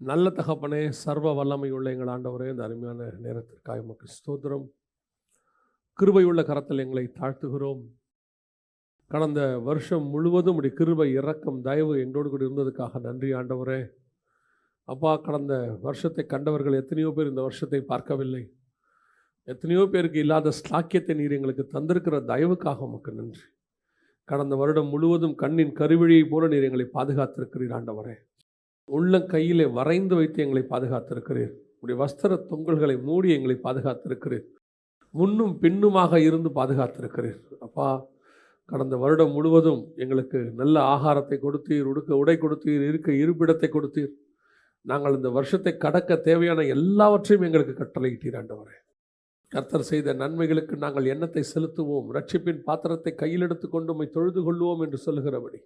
நல்ல தகப்பனே, சர்வ வல்லமை உள்ள எங்கள் ஆண்டவரே, இந்த அருமையான நேரத்திற்காக உமக்கு ஸ்தோத்திரம். கிருபையுள்ள கரத்தில் எங்களை தாழ்த்துகிறோம். கடந்த வருஷம் முழுவதும் உடைய கிருபை, இரக்கம், தயவு எங்களோடு கூட இருந்ததுக்காக நன்றி ஆண்டவரே. அப்பா, கடந்த வருஷத்தை கண்டவர்கள் எத்தனையோ பேர் இந்த வருஷத்தை பார்க்கவில்லை. எத்தனையோ பேருக்கு இல்லாத ஸ்லாக்கியத்தை நீர் எங்களுக்கு தந்திருக்கிற தயவுக்காக உமக்கு நன்றி. கடந்த வருடம் முழுவதும் கண்ணின் கருவிழியை போல நீர் எங்களை பாதுகாத்திருக்கிறீர் ஆண்டவரே. உள்ளங்கையிலே வரைந்து வைத்து எங்களை பாதுகாத்திருக்கிறீர். உடைய வஸ்திர தொங்கல்களை மூடி எங்களை பாதுகாத்திருக்கிறீர். முன்னும் பின்னுமாக இருந்து பாதுகாத்திருக்கிறீர். அப்பா, கடந்த வருடம் முழுவதும் எங்களுக்கு நல்ல ஆகாரத்தை கொடுத்தீர், உடுக்க உடை கொடுத்தீர், இருக்க இருப்பிடத்தை கொடுத்தீர். நாங்கள் இந்த வருஷத்தை கடக்க தேவையான எல்லாவற்றையும் எங்களுக்கு கட்டளையிட்டீர் ஆண்டவரே. கர்த்தர் செய்த நன்மைகளுக்கு நாங்கள் எண்ணத்தை செலுத்துவோம், ரட்சிப்பின் பாத்திரத்தை கையில் எடுத்துக்கொண்டு உம்மை தொழுது கொள்வோம் என்று சொல்லுகிறபடி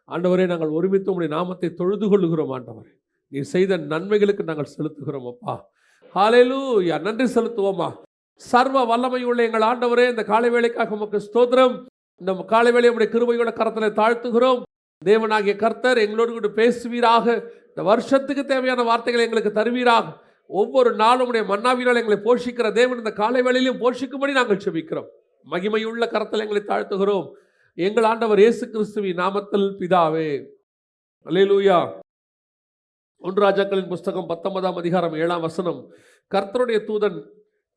ஆண்டவரே, நாங்கள் ஒருமித்து உம்முடைய நாமத்தை தொழுது கொள்ளுகிறோம் ஆண்டவரே. நீ செய்த நன்மைகளுக்கு நாங்கள் செலுத்துகிறோம் அப்பா. ஹல்லேலூயா, நன்றி செலுத்துவோமா. சர்வ வல்லமை உள்ள எங்கள் ஆண்டவரே, இந்த காலை வேளைக்காக உமக்கு ஸ்தோத்திரம். இந்த காலை வேளை உம்முடைய கிருபையோட கரத்தில் தாழ்த்துகிறோம். தேவனாகிய கர்த்தர் எங்களோடு கூட பேசுவீராக. இந்த வருஷத்துக்கு தேவையான வார்த்தைகளை எங்களுக்கு தருவீராக. ஒவ்வொரு நாளும் உடைய மன்னாவினால் எங்களை போஷிக்கிற தேவன் இந்த காலை வேளையிலும் போஷிக்கும்படி நாங்கள் செபிக்கிறோம். மகிமையுள்ள கரத்தில் எங்களை தாழ்த்துகிறோம் எங்கள் ஆண்டவர் இயேசு கிறிஸ்துவின் நாமத்தில் பிதாவே. அல்லேலூயா. 1 ராஜாக்களின் புஸ்தகம் 19ஆம் அதிகாரம் 7ஆம் வசனம். கர்த்தருடைய தூதன்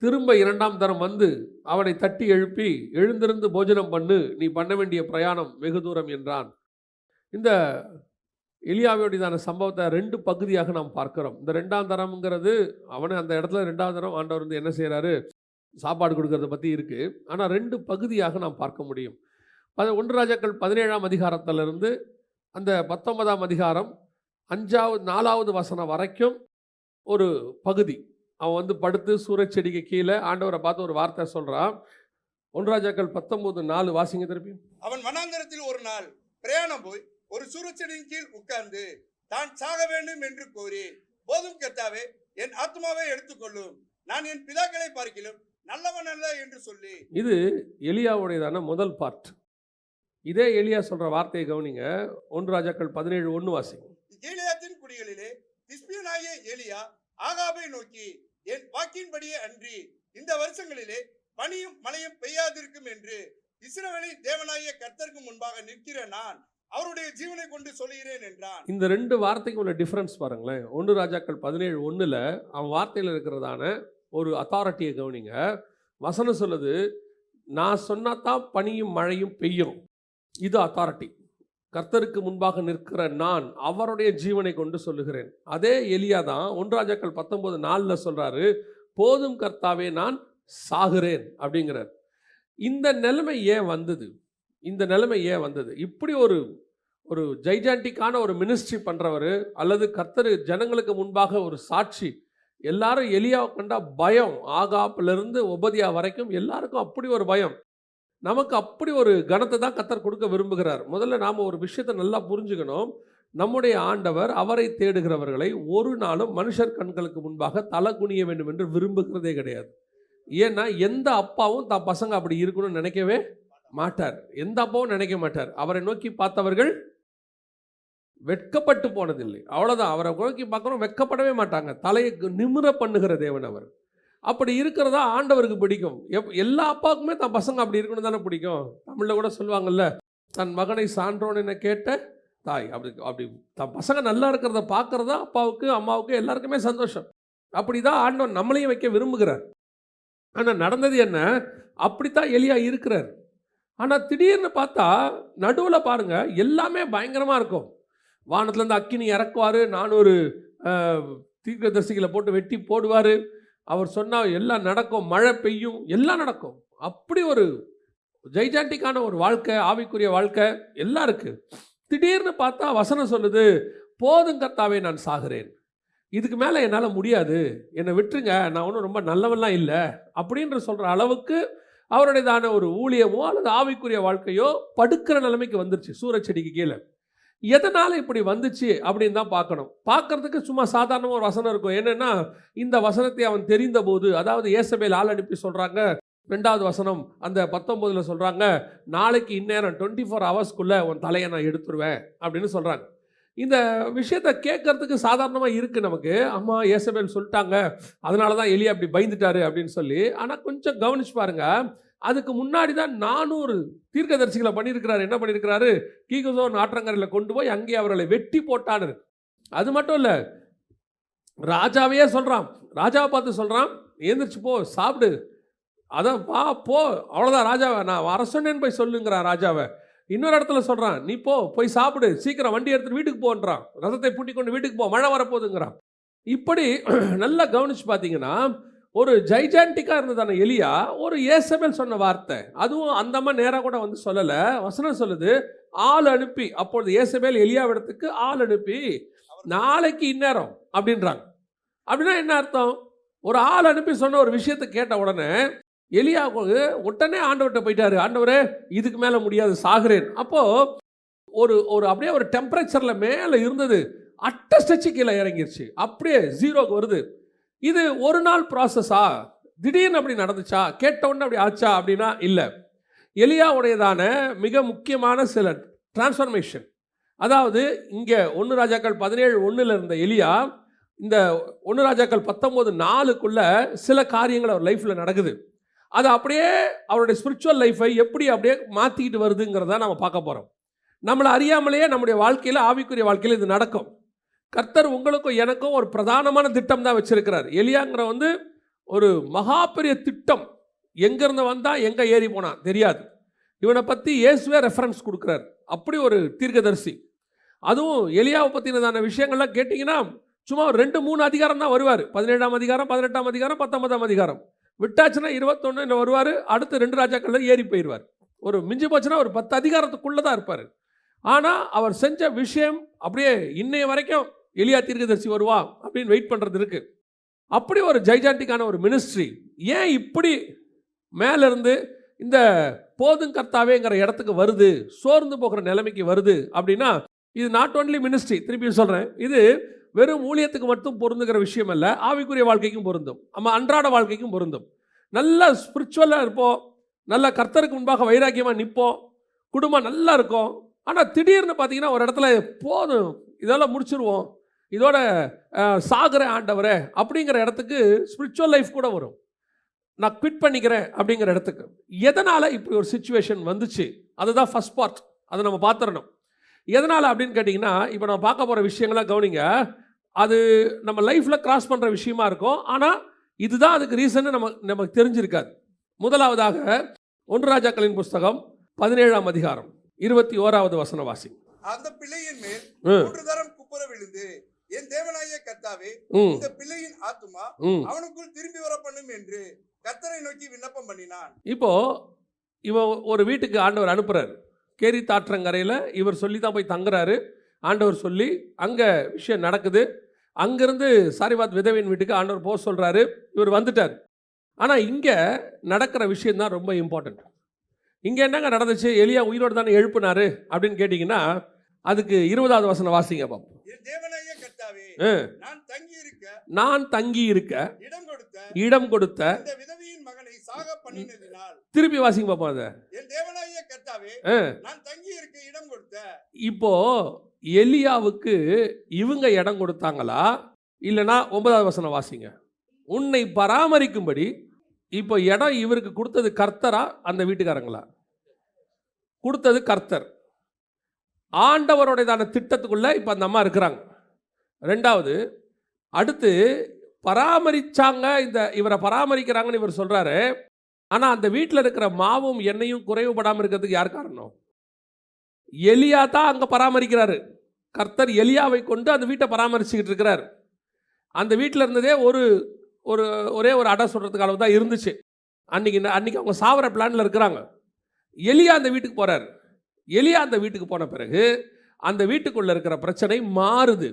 திரும்ப 2ஆம் தரம் வந்து அவனை தட்டி எழுப்பி, எழுந்திருந்து போஜனம் பண்ணு, நீ பண்ண வேண்டிய பிரயாணம் வெகு தூரம் என்றான். இந்த எலியாவுடையதான சம்பவத்தை 2 பகுதியாக நாம் பார்க்கிறோம். இந்த 2ஆம் தரம்ங்கிறது அவனை அந்த இடத்துல 2ஆம் தரம் ஆண்டவர் வந்து என்ன செய்கிறாரு, சாப்பாடு கொடுக்கறத பற்றி இருக்குது. ஆனால் 2 பகுதியாக நாம் பார்க்க முடியும். 1 ராஜாக்கள் 17ஆம் அதிகாரத்திலிருந்து அந்த 19ஆம் அதிகாரம் 4வது வசனம் வரைக்கும் ஒரு பகுதி. அவன் வந்து படுத்து சூரச்செடிக்கு கீழே ஆண்டவரை பார்த்து ஒரு வார்த்தை சொல்கிறான். 1 ராஜாக்கள் 19:4 வாசிங்க திருப்பி. அவன் வனாந்தரத்தில் ஒரு நாள் பிரயாணம் போய் ஒரு சூரச்செடியின் கீழ் உட்கார்ந்து தான் சாக வேண்டும் என்று கோரி, போதும் கர்த்தாவே, என் ஆத்மாவை எடுத்துக்கொள்ளும், நான் என் பிதாக்களை பார்க்கிலும் நல்லவன் அல்ல என்று சொல்லி. இது எலியாவுடையதான முதல் பார்ட். இதே எலியா சொல்ற வார்த்தையை கவனிங்க. 1 ராஜாக்கள் 17:1 வாசிங்க. கீலேயாத்தின் குடிகளிலே திஸ்பியனாகிய எலியா ஆகாபை நோக்கி, என் வாக்கின்படியே அன்றி இந்த வருஷங்களிலே பனியும் மழையும் பெய்யாதிருக்கும் என்று இஸ்ரவேலின் தேவனாகிய கர்த்தருக்கு முன்பாக நிற்கிற நான் அவருடைய ஜீவனை கொண்டு சொல்கிறேன் என்றான். இந்த 2 வார்த்தைக்கு உள்ள டிஃபரன்ஸ் பாருங்களேன். 1 ராஜாக்கள் 17:1 அவன் வார்த்தையில் இருக்கிறதான ஒரு அத்தாரிட்டியை கவனிங்க. வசனம் சொல்லுது, நான் சொன்னாதான் பனியும் மழையும் பெய்யும். இது அத்தாரிட்டி. கர்த்தருக்கு முன்பாக நிற்கிற நான் அவருடைய ஜீவனை கொண்டு சொல்லுகிறேன். அதே எலியா தான் 1 ராஜாக்கள் 19:4 சொல்றாரு, போதும் கர்த்தாவே, நான் சாகிறேன் அப்படிங்கிறார். இந்த நிலைமை ஏன் வந்தது? இந்த நிலைமை ஏன் வந்தது? இப்படி ஒரு ஜைஜாண்டிக்கான ஒரு மினிஸ்ட்ரி பண்ணுறவர், அல்லது கர்த்தர் ஜனங்களுக்கு முன்பாக ஒரு சாட்சி. எல்லாரும் எலியாவை கண்டா பயம். ஆகாப்பிலிருந்து ஒபதியா வரைக்கும் எல்லாருக்கும் அப்படி ஒரு பயம். நமக்கு அப்படி ஒரு கனத்தை தான் கர்த்தர் கொடுக்க விரும்புகிறார். முதல்ல நாம் ஒரு விஷயத்தை நல்லா புரிஞ்சுக்கணும். நம்முடைய ஆண்டவர் அவரை தேடுகிறவர்களை ஒரு நாளும் மனுஷர் கண்களுக்கு முன்பாக தலை குனிய வேண்டும் என்று விரும்புகிறதே கிடையாது. ஏன்னா எந்த அப்பாவும் தான் பசங்க அப்படி இருக்கணும்னு நினைக்கவே மாட்டார். எந்த அப்பாவும் நினைக்க மாட்டார். அவரை நோக்கி பார்த்தவர்கள் வெட்கப்பட்டு போனதில்லை. அவ்வளோதான். அவரை நோக்கி பார்க்கணும், வெட்கப்படவே மாட்டாங்க. தலையை நிமிர பண்ணுகிற தேவன் அவர். அப்படி இருக்கிறதா ஆண்டவருக்கு பிடிக்கும். எல்லா அப்பாவுக்குமே தான் பசங்க அப்படி இருக்கணும் தானே பிடிக்கும். தமிழில் கூட சொல்லுவாங்கல்ல, தன் மகனை சான்றோன் என கேட்ட தாய். அப்படி தன் பசங்க நல்லா இருக்கிறத பார்க்குறதா அப்பாவுக்கு அம்மாவுக்கு எல்லாருக்குமே சந்தோஷம். அப்படி தான் ஆண்டவன் நம்மளையும் வைக்க விரும்புகிறார். ஆனால் நடந்தது என்ன? அப்படித்தான் எலியா இருக்கிறார். ஆனால் திடீர்னு பார்த்தா நடுவில் பாருங்க, எல்லாமே பயங்கரமாக இருக்கும். வானத்துலேருந்து அக்கினி இறக்குவார், 400 தீர்க்கதரிசிகளை போட்டு வெட்டி போடுவார். அவர் சொன்னால் எல்லாம் நடக்கும், மழை பெய்யும், எல்லாம் நடக்கும். அப்படி ஒரு ஜைஜாண்டிக்கான ஒரு வாழ்க்கை, ஆவிக்குரிய வாழ்க்கை எல்லாம் இருக்குது. திடீர்னு பார்த்தா வசனம் சொல்லுது, போதும் கர்த்தாவே, நான் சாகிறேன், இதுக்கு மேலே என்னால் முடியாது, என்னை விட்டுருங்க, நான் ஒன்றும் ரொம்ப நல்லவெல்லாம் இல்லை அப்படின்ற சொல்கிற அளவுக்கு அவருடையதான ஒரு ஊழியமோ அல்லது ஆவிக்குரிய வாழ்க்கையோ படுக்கிற நிலைமைக்கு வந்துருச்சு சூரச்செடிக்கு கீழே. எதனால் இப்படி வந்துச்சு அப்படின்னு தான் பார்க்கணும். பார்க்கறதுக்கு சும்மா சாதாரணமாக ஒரு வசனம் இருக்கும். என்னென்னா, இந்த வசனத்தை அவன் தெரிந்த போது, அதாவது ஏசபேல் ஆள் அனுப்பி சொல்கிறாங்க, 2வது வசனம் அந்த 19 சொல்கிறாங்க, நாளைக்கு இந்நேரம் 24 ஹவர்ஸ்க்குள்ளே உன் தலையை நான் எடுத்துருவேன் அப்படின்னு சொல்கிறாங்க. இந்த விஷயத்தை கேட்கறதுக்கு சாதாரணமாக இருக்குது நமக்கு. அம்மா ஏசபேல் சொல்லிட்டாங்க, அதனால தான் எலியா அப்படி பயந்துட்டாரு அப்படின்னு சொல்லி. ஆனால் கொஞ்சம் கவனிச்சு பாருங்க, அதுக்கு முன்னாடி தான் 400 தீர்க்கதரிசிகளை பண்ணியிருக்கிறாரு. என்ன பண்ணியிருக்கிறாரு? கீகோசோன் ஆற்றங்கரையில் கொண்டு போய் அங்கே அவர்களை வெட்டி போட்டான்னு. அது மட்டும் இல்லை, ராஜாவையே சொல்கிறான், ராஜாவை பார்த்து சொல்கிறான், எழுந்திரிச்சு போ, சாப்பிடு, அதான் வா போ, அவ்வளோதான். ராஜாவை நான் வர சொன்னேன்னு போய் சொல்லுங்கிறான் ராஜாவை. இன்னொரு இடத்துல சொல்கிறான், நீ போய் சாப்பிடு, சீக்கிரம் வண்டி எடுத்துட்டு வீட்டுக்கு போன்றான், ரதத்தை பூட்டி கொண்டு வீட்டுக்கு போ, மழை வரப்போகுதுங்கிறான். இப்படி நல்லா கவனிச்சு பார்த்தீங்கன்னா, ஒரு ஜைஜான்டிக்காக இருந்ததான எலியா ஒரு ஏசபேல் சொன்ன வார்த்தை, அதுவும் அந்தம்மா நேராக கூட வந்து சொல்லலை. வசனம் சொல்லுது, ஆள் அனுப்பி, அப்பொழுது ஏசபேல் எலியாவிடத்துக்கு ஆள் அனுப்பி நாளைக்கு இந்நேரம் அப்படின்றாங்க. அப்படின்னா என்ன அர்த்தம்? ஒரு ஆள் அனுப்பி சொன்ன ஒரு விஷயத்தை கேட்ட உடனே எலியாவுக்கு உடனே ஆண்டவர்கிட்ட போயிட்டாரு, ஆண்டவரே இதுக்கு மேலே முடியாது, சாகுறேன். அப்போது ஒரு அப்படியே ஒரு டெம்பரேச்சரில் மேலே இருந்தது, அட்டஸ்டச்சு கீழே இறங்கிருச்சு, அப்படியே ஜீரோக்கு வருது. இது ஒரு நாள் ப்ராசஸா? திடீர்னு அப்படி நடந்துச்சா? கேட்ட உடனே அப்படி ஆச்சா? அப்படின்னா இல்லை. எலியாவுடையதான மிக முக்கியமான சில டிரான்ஸ்ஃபர்மேஷன். அதாவது இங்கே 1 ராஜாக்கள் 17:1 இருந்த எலியா இந்த 1 ராஜாக்கள் 19:4 சில காரியங்கள் அவர் லைஃப்பில் நடக்குது. அது அப்படியே அவருடைய ஸ்பிரிச்சுவல் லைஃப்பை எப்படி அப்படியே மாற்றிக்கிட்டு வருதுங்கிறத நம்ம பார்க்க போகிறோம். நம்மளை அறியாமலேயே நம்முடைய வாழ்க்கையில், ஆவிக்குரிய வாழ்க்கையில் இது நடக்கும். கர்த்தர் உங்களுக்கும் எனக்கும் ஒரு பிரதானமான திட்டம் தான் வச்சிருக்கிறார். எலியாங்கிற ஒரு மகா பெரிய திட்டம். எங்கேருந்து வந்தால் எங்கே ஏறி போனான் தெரியாது. இவனை பற்றி இயேசுவே ரெஃபரன்ஸ் கொடுக்குறார். அப்படி ஒரு தீர்க்கதரிசி. அதுவும் எலியாவை பற்றினதான விஷயங்கள்லாம் கேட்டிங்கன்னா சும்மா ஒரு 2-3 அதிகாரம் தான் வருவார். 17ஆம் அதிகாரம், 18ஆம் அதிகாரம், 19ஆம் அதிகாரம் விட்டாச்சுன்னா 21 வருவார். அடுத்து 2 ராஜாக்களில் ஏறி போயிடுவார். ஒரு மிஞ்சி போச்சுன்னா ஒரு 10 அதிகாரத்துக்குள்ளே தான் இருப்பார். ஆனால் அவர் செஞ்ச விஷயம் அப்படியே இன்னைய வரைக்கும் எலியா தீர்க்கதரிசி வருவா அப்படின்னு வெயிட் பண்ணுறது இருக்குது. அப்படி ஒரு ஜைஜாண்டிக்கான ஒரு மினிஸ்ட்ரி. ஏன் இப்படி மேலேருந்து இந்த போதும் கர்த்தாவேங்கிற இடத்துக்கு வருது, சோர்ந்து போகிற நிலைமைக்கு வருது அப்படின்னா, இது நாட் ஒன்லி மினிஸ்ட்ரி, திருப்பியும் சொல்கிறேன், இது வெறும் ஊழியத்துக்கு மட்டும் பொருந்துகிற விஷயம் அல்ல, ஆவிக்குரிய வாழ்க்கைக்கும் பொருந்தும், நம்ம அன்றாட வாழ்க்கைக்கும் பொருந்தும். நல்ல ஸ்பிரிச்சுவலாக இருப்போம், நல்ல கர்த்தருக்கு முன்பாக வைராக்கியமாக நிற்போம், குடும்பம் நல்லா இருக்கும். ஆனால் திடீர்னு பார்த்தீங்கன்னா ஒரு இடத்துல போதும், இதெல்லாம் முடிச்சிருவோம், இதோட சாகுற ஆண்டவரே அப்படிங்கிற இடத்துக்கு ஸ்பிரிச்சுவல் லைஃப் கூட வரும். நான் குவிட் பண்ணிக்கிறேன் அப்படிங்கிற இடத்துக்கு. எதனால் இப்படி ஒரு சிச்சுவேஷன் வந்துச்சு? அதுதான் ஃபஸ்ட் பார்ட். அதை நம்ம பார்த்துடணும். எதனால் அப்படின்னு கேட்டிங்கன்னா, இப்போ நம்ம பார்க்க போகிற விஷயங்களாம் கவனிங்க. அது நம்ம லைஃப்பில் கிராஸ் பண்ணுற விஷயமா இருக்கும். ஆனால் இதுதான் அதுக்கு ரீசன்னு நமக்கு தெரிஞ்சிருக்காது. முதலாவதாக 1 ராஜாக்களின் புஸ்தகம் 17ஆம் அதிகாரம் 21வது வசன வாசி. அந்த பிள்ளையின் மேல் 3 தரம் குப்புற விழுந்து, என் தேவனாகிய கர்த்தாவே, இந்த பிள்ளையின் ஆத்துமா அவனுக்குள் திரும்பி வர பண்ணும் என்று கர்த்தரை நோக்கி விண்ணப்பம் பண்ணினான். இப்போ இவன் ஒரு வீட்டுக்கு ஆண்டவர் அனுப்புறாரு. கேரி தாற்றங்கரையில் இவர் சொல்லி தான் போய் தங்குறாரு. ஆண்டவர் சொல்லி அங்கே விஷயம் நடக்குது. அங்கேருந்து சாரிபாத் விதவையின் வீட்டுக்கு ஆண்டவர் போக சொல்கிறாரு. இவர் வந்துட்டார். ஆனால் இங்கே நடக்கிற விஷயந்தான் ரொம்ப இம்பார்ட்டண்ட். இங்கே என்னங்க நடந்துச்சு? எலியா உயிரோடு தானே எழுப்புனாரு அப்படின்னு கேட்டிங்கன்னா, அதுக்கு 20வது வசனம் வாசிங்க பாப்போம். என் தேவனாகிய கர்த்தாவே, நான் தங்கி இருக்க இடம் கொடுத்த இந்த விதவையின் மகனை சாக பண்ணினதினால். திருப்பி வாசிங்க பாப்போம். அதை என் தேவனாகிய கர்த்தாவே, நான் தங்கி இருக்க இடம் கொடுத்த. இப்போ எலியாவுக்கு இவங்க இடம் கொடுத்தாங்களா? இல்லைனா 9வது வசனம் வாசிங்க. உன்னை பராமரிக்கும்படி இப்போ இடம் இவருக்கு கொடுத்தது கர்த்தரா அந்த வீட்டுக்காரங்களா? கொடுத்தது கர்த்தர். ஆண்டவருடையதான திட்டத்துக்குள்ள இப்போ அந்த அம்மா இருக்கிறாங்க. 2வது, அடுத்து பராமரிச்சாங்க, இவரை பராமரிக்கிறாங்கன்னு இவர் சொல்றாரு. ஆனால் அந்த வீட்டில் இருக்கிற மாவும் எண்ணெயும் குறைவுபடாமல் இருக்கிறதுக்கு யார் காரணம்? எலியா தான் அங்கே பராமரிக்கிறாரு. கர்த்தர் எலியாவை கொண்டு அந்த வீட்டை பராமரிச்சுக்கிட்டு இருக்கிறார். அந்த வீட்டில் இருந்ததே ஒரே ஒரு அடை சொல்கிறதுக்கு அளவு தான் இருந்துச்சு. அன்னைக்கு அவங்க சாவர பிளானில் இருக்கிறாங்க. எலியா அந்த வீட்டுக்கு போகிறார். எலியா அந்த வீட்டுக்கு போன பிறகு அந்த வீட்டுக்குள்ளே இருக்கிற பிரச்சனை மாறுது.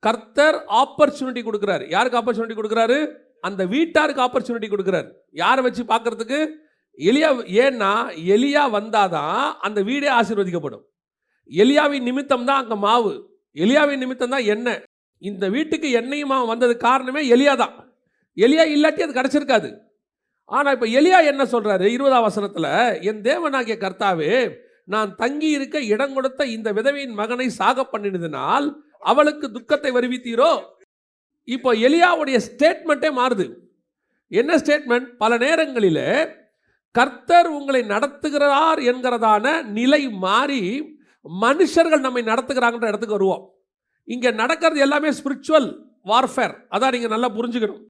கர்த்தர் ஆப்பர்ச்சுனிட்டி கொடுக்குறாரு. யாருக்கு ஆப்பர்ச்சுனிட்டி கொடுக்குறாரு? அந்த வீட்டாருக்கு ஆப்பர்ச்சுனிட்டி கொடுக்குறாரு. யாரை வச்சு பார்க்கறதுக்கு? எலியா. ஏன்னா எலியா வந்தாதான் அந்த வீடே ஆசீர்வதிக்கப்படும். எலியாவின் நிமித்தம் தான் அங்கே மாவு, எலியாவின் நிமித்தம் தான் எண்ணெய். இந்த வீட்டுக்கு எண்ணெயும் மாவு வந்தது காரணமே எலியா தான். எலியா இல்லாட்டி அது கிடச்சிருக்காது. ஆனால் இப்போ எலியா என்ன சொல்கிறாரு 20ஆம் வசனத்தில்? என் தேவனாகிய கர்த்தாவே, நான் தங்கி இருக்க இடம் கொடுத்த இந்த விதவையின் மகனை சாக பண்ணினதினால் அவளுக்கு துக்கத்தை வருவித்தீரோ. இப்போ எலியாவுடைய ஸ்டேட்மெண்ட்டே மாறுது. என்ன ஸ்டேட்மெண்ட்? பல நேரங்களிலே கர்த்தர் உங்களை நடத்துகிறார் என்கிறதான நிலை மாறி மனுஷர்கள் நம்மை நடத்துகிறாங்கன்ற இடத்துக்கு வருவோம். இங்கே நடக்கிறது எல்லாமே ஸ்பிரிச்சுவல் வார்ஃபேர். அதான் நீங்கள் நல்லா புரிஞ்சுக்கணும்.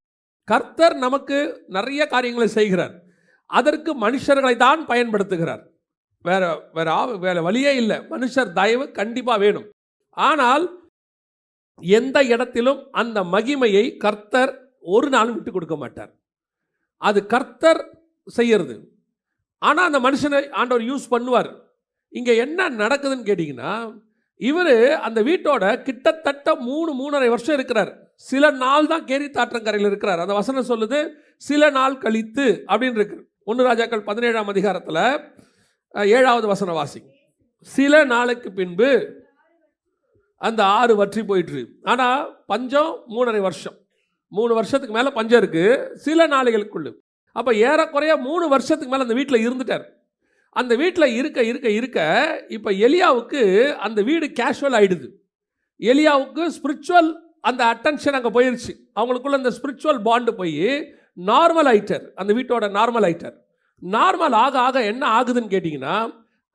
கர்த்தர் நமக்கு நிறைய காரியங்களை செய்கிறார், அதற்கு மனுஷர்களை தான் பயன்படுத்துகிறார். வேற வழியே இல்லை. மனுஷர் தயவு கண்டிப்பாக வேணும். ஆனால் எந்த இடத்திலும் அந்த மகிமையை கர்த்தர் ஒரு நாளும் விட்டு கொடுக்க மாட்டார். அது கர்த்தர் செய்யறது. ஆனால் அந்த மனுஷனை ஆண்டவர் யூஸ் பண்ணுவார். இங்கே என்ன நடக்குதுன்னு கேட்டிங்கன்னா, இவர் அந்த வீட்டோட கிட்டத்தட்ட 3.5 வருஷம் இருக்கிறார். சில நாள் தான் கேரி தாற்றங்கரையில் இருக்கிறார். அந்த வசனம் சொல்லுது சில நாள் கழித்து அப்படின்னு இருக்கு. 1 ராஜாக்கள் 17ஆம் அதிகாரத்தில் 7வது வசன வாசி. சில நாளுக்கு பின்பு அந்த ஆறு வற்றி போயிட்டு. ஆனால் பஞ்சம் 3.5 வருஷம், 3 வருஷத்துக்கு மேலே பஞ்சம் இருக்குது சில நாளைகளுக்குள்ளு. அப்போ ஏறக்குறைய 3 வருஷத்துக்கு மேலே அந்த வீட்டில் இருந்துட்டார். அந்த வீட்டில் இருக்க இருக்க இருக்க இப்போ எலியாவுக்கு அந்த வீடு கேஷுவல் ஆகிடுது. எலியாவுக்கு ஸ்பிரிச்சுவல் அந்த அட்டென்ஷன் அங்கே போயிடுச்சு. அவங்களுக்குள்ள அந்த ஸ்பிரிச்சுவல் பாண்டு போய் நார்மல் ஆயிட்டார். அந்த வீட்டோட நார்மல் ஆயிட்டார். நார்மல் ஆக ஆக என்ன ஆகுதுன்னு கேட்டிங்கன்னா,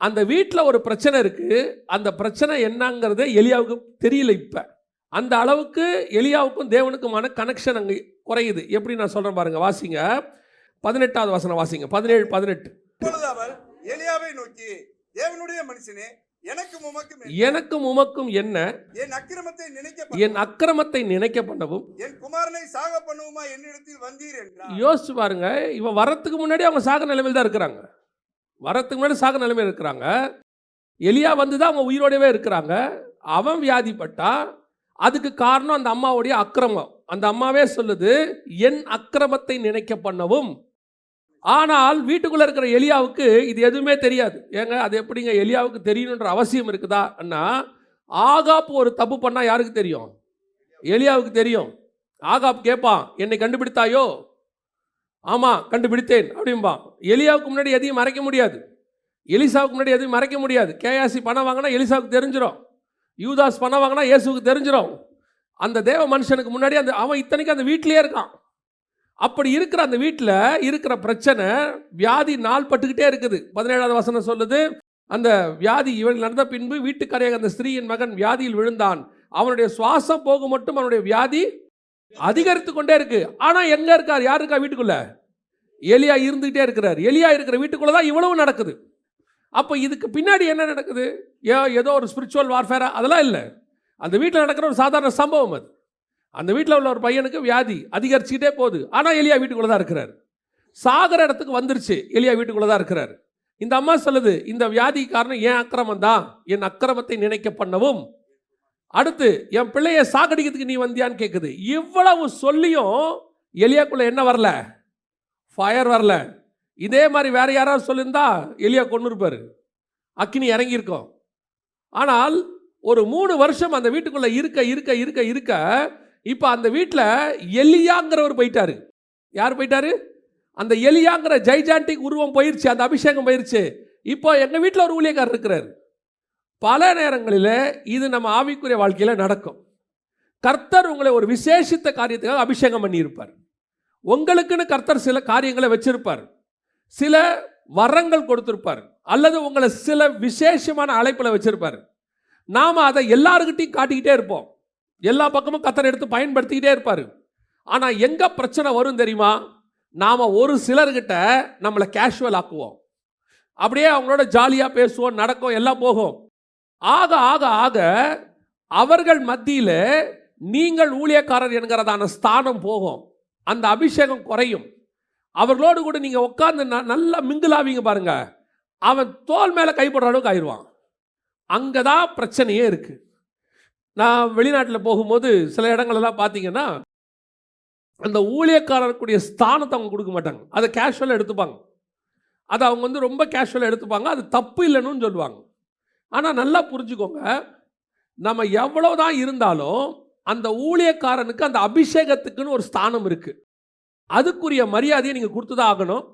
அந்த வீட்டில் ஒரு பிரச்சனை இருக்குது. அந்த பிரச்சனை என்னங்கிறதே எலியாவுக்கு தெரியல. இப்போ அந்த அளவுக்கு எலியாவுக்கும் தேவனுக்குமான கனெக்ஷன் அங்கே குறையுது. எப்படி நான் சொல்கிறேன் பாருங்க, வாசிங்க 18வது வசனம் வாசிங்க. 17-18. அப்பொழுது அவர் எலியாவை நோக்கி, தேவனுடைய மனுஷனே, எனக்கும் உமக்கும் என்ன? என் அக்கிரமத்தை நினைக்க பண்ணவும் என் குமாரனை சாக பண்ணுவுமா என்னிடத்தில் வந்தீர் என்றார். யோசிச்சு பாருங்க, இவன் வரத்துக்கு முன்னாடி அவங்க சாக நிலைமையில் தான் இருக்கிறாங்க. வரத்துக்கு முன்னாடி சாக நிலைமையில் இருக்கிறாங்க. எலியா வந்து தான் அவங்க உயிரோடவே இருக்கிறாங்க. அவன் வியாதிப்பட்டா அதுக்கு காரணம் அந்த அம்மாவுடைய அக்கிரமம். அந்த அம்மாவே சொல்லுது, என் அக்கிரமத்தை நினைக்க பண்ணவும். ஆனால் வீட்டுக்குள்ளே இருக்கிற எலியாவுக்கு இது எதுவுமே தெரியாது. ஏங்க அது எப்படிங்க எலியாவுக்கு தெரியணுன்ற அவசியம் இருக்குதா அண்ணா? ஆகாப் ஒரு தப்பு பண்ணால் யாருக்கு தெரியும்? எலியாவுக்கு தெரியும். ஆகாப் கேட்பான், என்னை கண்டுபிடித்தாயோ? ஆமாம் கண்டுபிடித்தேன் அப்படிம்பான். எலியாவுக்கு முன்னாடி எதையும் மறைக்க முடியாது. எலிசாவுக்கு முன்னாடி எதையும் மறைக்க முடியாது. கேயாசி பணம் வாங்கினா எலிசாவுக்கு தெரிஞ்சிடும். யூதாஸ் பணம் வாங்கினா இயேசுக்கு தெரிஞ்சிடும். அந்த தேவ மனுஷனுக்கு முன்னாடி அவன் இத்தனைக்கும் அந்த வீட்டிலேயே இருக்கான். அப்படி இருக்கிற அந்த வீட்டில் இருக்கிற பிரச்சனை, வியாதி நாள் பட்டுக்கிட்டே இருக்குது. 17வது வசனம் சொல்லுது, அந்த வியாதி இவள் நடந்த பின்பு வீட்டுக்கரையாக அந்த ஸ்திரீயின் மகன் வியாதியில் விழுந்தான். அவனுடைய சுவாசம் போக மட்டும் அவனுடைய வியாதி அதிகரித்து கொண்டே இருக்கு. ஆனால் எங்கே இருக்கார்? யார் இருக்கா வீட்டுக்குள்ள? எலியா இருந்துகிட்டே இருக்கிறார். எலியா இருக்கிற வீட்டுக்குள்ள தான் இவ்வளவு நடக்குது. அப்போ இதுக்கு பின்னாடி என்ன நடக்குது? ஏதோ ஒரு ஸ்பிரிச்சுவல் வார்ஃபேரா? அதெல்லாம் இல்லை. அந்த வீட்டில் நடக்கிற ஒரு சாதாரண சம்பவம் அது. அந்த வீட்டில் உள்ள ஒரு பையனுக்கு வியாதி அதிகரிச்சுக்கிட்டே போகுது. ஆனால் எலியா வீட்டுக்குள்ளே தான் இருக்கிறார். சாகர இடத்துக்கு வந்துருச்சு, எலியா வீட்டுக்குள்ளே தான் இருக்கிறார். இந்த அம்மா சொல்லுது, இந்த வியாதி காரணம் என் அக்கிரமம் தான், என் அக்கிரமத்தை நினைக்க பண்ணவும். அடுத்து, என் பிள்ளையை சாகடிக்கிறதுக்கு நீ வந்தியான்னு கேட்குது. இவ்வளவு சொல்லியும் எலியாக்குள்ளே என்ன வரல? ஃபயர் வரல. இதே மாதிரி வேற யாராவது சொல்லியிருந்தா எலியா கொண்டு இருப்பார், அக்கினி இறங்கியிருக்கோம். ஆனால் ஒரு 3 வருஷம் அந்த வீட்டுக்குள்ளே இருக்க இருக்க இருக்க இருக்க இப்போ அந்த வீட்டில் எலியாங்கிறவர் போயிட்டாரு. யார் போயிட்டாரு? அந்த எலியாங்கிற ஜைஜாண்டிக் உருவம் போயிருச்சு, அந்த அபிஷேகம் போயிருச்சு. இப்போ எங்கள் வீட்டில் ஒரு ஊழியக்காரர் இருக்கிறார். பல நேரங்களில் இது நம்ம ஆவிக்குரிய வாழ்க்கையில் நடக்கும். கர்த்தர் உங்களை ஒரு விசேஷித்த காரியத்துக்காக அபிஷேகம் பண்ணியிருப்பார். உங்களுக்குன்னு கர்த்தர் சில காரியங்களை வச்சிருப்பார், சில வரங்கள் கொடுத்திருப்பார், அல்லது உங்களை சில விசேஷமான அழைப்பில் வச்சிருப்பார். நாம் அதை எல்லாருக்கிட்டையும் காட்டிக்கிட்டே இருப்போம். எல்லா பக்கமும் கர்த்தர் எடுத்து பயன்படுத்திக்கிட்டே இருப்பார். ஆனால் எங்கே பிரச்சனை வரும் தெரியுமா? நாம் ஒரு சிலர்கிட்ட நம்மளை கேஷுவல் ஆக்குவோம். அப்படியே அவங்களோட ஜாலியாக பேசுவோம், நடக்கும், எல்லாம் போகும். ஆக ஆக ஆக அவர்கள் மத்தியில் நீங்கள் ஊழியக்காரர் என்கிறதான ஸ்தானம் போகும். அந்த அபிஷேகம் குறையும். அவர்களோடு கூட நீங்கள் உட்கார்ந்து நல்லா மிங்கிலாவீங்க பாருங்க, அவன் தோல் மேலே கைப்படுற அளவுக்கு ஆயிடுவான். அங்கே தான் பிரச்சனையே இருக்குது. நான் வெளிநாட்டில் போகும்போது சில இடங்களெல்லாம் பார்த்தீங்கன்னா அந்த ஊழியக்காரருக்குரிய ஸ்தானத்தை அவங்க கொடுக்க மாட்டாங்க. அதை கேஷுவலாக எடுத்துப்பாங்க. அதை அவங்க ரொம்ப கேஷுவலாக எடுத்துப்பாங்க. அது தப்பு இல்லைன்னு சொல்லுவாங்க. ஆனால் நல்லா புரிஞ்சுக்கோங்க, நம்ம எவ்வளோ தான் இருந்தாலும் அந்த ஊழியக்காரனுக்கு அந்த அபிஷேகத்துக்குன்னு ஒரு ஸ்தானம் இருக்குது. அதுக்குரிய மரியாதையை நீங்கள் கொடுத்து தான் ஆகணும்.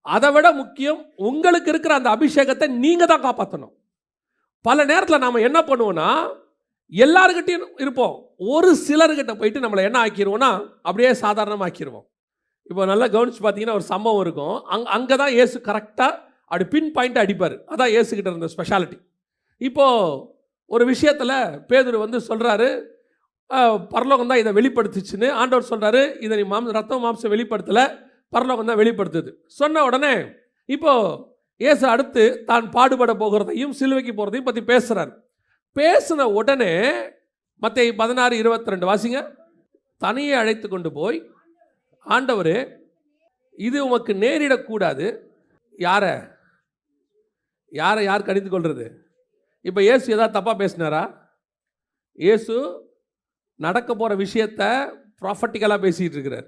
அதை விட முக்கியம், உங்களுக்கு இருக்கிற அந்த அபிஷேகத்தை நீங்க தான் காப்பாற்றணும். பல நேரத்தில் நாம என்ன பண்ணுவோம்னா, எல்லாருக்கிட்டையும் இருப்போம், ஒரு சிலர்கிட்ட போயிட்டு நம்மளை என்ன ஆக்கிடுவோம்னா அப்படியே சாதாரணமாக ஆக்கிடுவோம். இப்போ நல்லா கவனிச்சு பார்த்தீங்கன்னா ஒரு சம்பவம் இருக்கும். அங்கே தான் இயேசு கரெக்டாக அப்படி பின் பாயிண்ட் அடிப்பார். அதான் இயேசுக்கிட்ட இருந்த ஸ்பெஷாலிட்டி. இப்போது ஒரு விஷயத்தில் பேதுரு வந்து சொல்கிறாரு, பரலோகம் தான் இதை வெளிப்படுத்துச்சுன்னு. ஆண்டவர் சொல்கிறாரு, இதை நீ ரத்தம் மாம்சம் வெளிப்படுத்தலை, பரலோகம் தான் வெளிப்படுத்துது. சொன்ன உடனே இப்போது இயேசு அடுத்து தான் பாடுபட போகிறதையும் சிலுவைக்கு போகிறதையும் பற்றி பேசுகிறார். பேசின உடனே மத்தேயு 16:22 வாசிங்க. தனியே அழைத்து கொண்டு போய், ஆண்டவரே இது உமக்கு நேரிடக்கூடாது. யாரை யார் கடிந்து கொள்வது? இப்போ இயேசு ஏதாவது தப்பாக பேசினாரா? இயேசு நடக்க போகிற விஷயத்த ப்ராஃபட்டிக்கலாக பேசிகிட்டு இருக்கிறார்.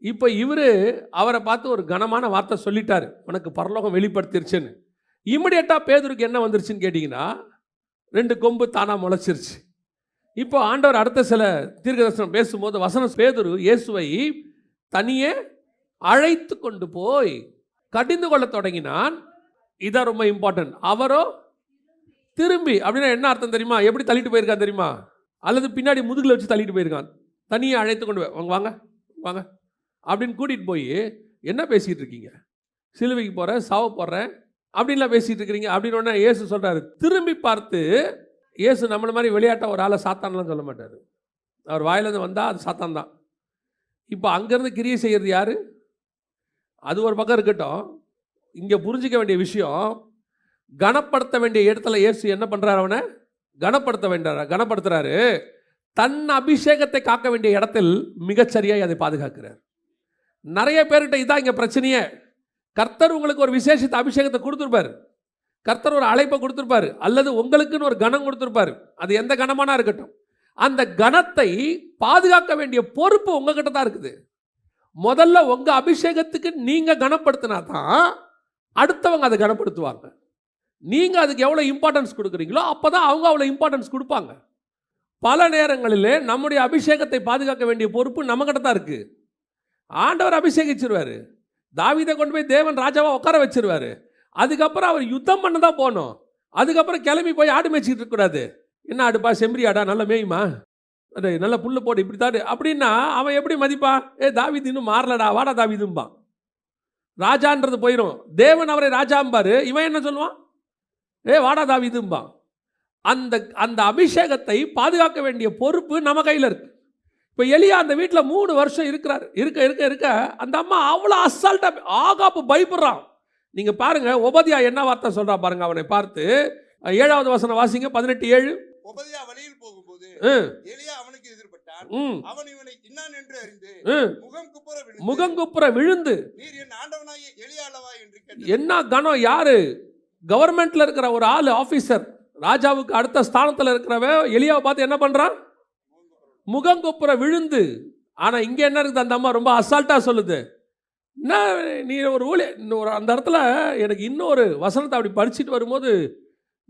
இப்போ இவர் அவரை பார்த்து ஒரு கனமான வார்த்தை சொல்லிட்டார், உனக்கு பரலோகம் வெளிப்படுத்திருச்சுன்னு. இமிடியேட்டாக பேதுருக்கு என்ன வந்துருச்சுன்னு கேட்டிங்கன்னா, 2 கொம்பு தானாக முளைச்சிருச்சு. இப்போ ஆண்டவர் அடுத்த சில தீர்க்கதரிசனம் பேசும்போது வசனம், பேதுரு இயேசுவை தனியே அழைத்து கொண்டு போய் கடிந்து கொள்ள தொடங்கினான். இதான் ரொம்ப இம்பார்ட்டன்ட். அவரோ திரும்பி, அப்படின்னா என்ன அர்த்தம் தெரியுமா? எப்படி தள்ளிட்டு போயிருக்கான் தெரியுமா? அல்லது பின்னாடி முதுகில் வச்சு தள்ளிட்டு போயிருக்கான். தனியே அழைத்து கொண்டு போய், வாங்க வாங்க அப்படின்னு கூட்டிகிட்டு போய், என்ன பேசிகிட்டு இருக்கீங்க? சிலுவைக்கு போகிறேன், சாவ போடுறேன் அப்படின்லாம் பேசிகிட்டு இருக்கிறீங்க அப்படின்னு உடனே இயேசு சொல்கிறாரு. திரும்பி பார்த்து, இயேசு நம்மள மாதிரி விளையாட்டாக ஒரு ஆளை சாத்தான்லாம் சொல்ல மாட்டார். அவர் வாயிலேருந்து வந்தால் அது சாத்தான் தான். இப்போ அங்கேருந்து கிரியை செய்கிறது யார்? அது ஒரு பக்கம் இருக்கட்டும். இங்கே புரிஞ்சிக்க வேண்டிய விஷயம், கனப்படுத்த வேண்டிய இடத்துல இயேசு என்ன பண்ணுறாரு? அவனை கனப்படுத்துறாரு. தன் அபிஷேகத்தை காக்க வேண்டிய இடத்தில் மிகச்சரியாக அதை பாதுகாக்கிறார். நிறைய பேர்கிட்ட இதான் இங்கே பிரச்சனையே. கர்த்தர் உங்களுக்கு ஒரு விசேஷித்த அபிஷேகத்தை கொடுத்துருப்பார், கர்த்தர் ஒரு அழைப்பை கொடுத்துருப்பாரு, அல்லது உங்களுக்குன்னு ஒரு கனம் கொடுத்துருப்பாரு. அது எந்த கனமானா இருக்கட்டும், அந்த கனத்தை பாதுகாக்க வேண்டிய பொறுப்பு உங்ககிட்ட தான் இருக்குது. முதல்ல உங்க அபிஷேகத்துக்கு நீங்க கனப்படுத்தினா தான் அடுத்தவங்க அதை கனப்படுத்துவாங்க. நீங்க அதுக்கு எவ்வளவு இம்பார்ட்டன்ஸ் கொடுக்குறீங்களோ அப்பதான் அவங்க அவ்வளவு இம்பார்ட்டன்ஸ் கொடுப்பாங்க. பல நேரங்களிலே நம்முடைய அபிஷேகத்தை பாதுகாக்க வேண்டிய பொறுப்பு நம்மகிட்ட தான் இருக்கு. ஆண்டவர் அபிஷேகிச்சிருவாரு, தாவீதை கொண்டு போய் தேவன் ராஜாவா உட்கார வச்சிருவாரு. அதுக்கப்புறம் அவர் யுத்தம் பண்ண தான் போகணும். அதுக்கப்புறம் கிளம்பி போய் ஆடு மேய்ச்சிட்டு இருக்கக்கூடாது. என்ன ஆடுப்பா, செம்பரி ஆடா, நல்ல மேயுமா, அது நல்ல புல்லு போடு, இப்படி தாடு அப்படின்னா அவன் எப்படி மதிப்பா? தாவீது இன்னும் மாறலடா, வாடா தாவீதும்பான். ராஜான்றது போயிடும். தேவன் அவரை ராஜாம்பாரு, இவன் என்ன சொல்லுவான்? வாடா தாவீதும்பான். அந்த அந்த அபிஷேகத்தை பாதுகாக்க வேண்டிய பொறுப்பு நம்ம கையில் இருக்கு. இப்போ எலியா அந்த வீட்டில் 3 வருஷம் இருக்கிறார். இருக்க அந்த அம்மா அவ்வளோ அசால்ட்டா, ஆகாப்பு பயப்படுறான். நீங்க பாருங்க, ஒபதியா என்ன வார்த்தை சொல்றா பாருங்க அவனை பார்த்து. 7வது வசனம் வாசிங்க, 18:7. ஒபதியா வழியில் போகும்போது எலியா அவனுக்கு எதிர்பட்டான். அவன் இவனை இன்னான் என்று அறிந்து முகங்குப்புற விழுந்து, நீர் என் ஆண்டவனாகிய எலியா அல்லவா என்று கேட்டான். என்ன கனம்? யாரு? கவர்மெண்ட்ல இருக்கிற ஒரு ஆளு, ஆபீசர், ராஜாவுக்கு அடுத்த ஸ்தானத்தில் இருக்கிறவன் எலியாவை பார்த்து என்ன பண்றான்? முகங்குப்புற விழுந்து. ஆனா இங்க என்ன இருக்குது? அந்த அம்மா ரொம்ப அசால்ட்டா சொல்லுது, என்ன நீ ஒரு அந்த இடத்துல எனக்கு இன்னொரு வசனத்தை அப்படி படிச்சுட்டு வரும்போது,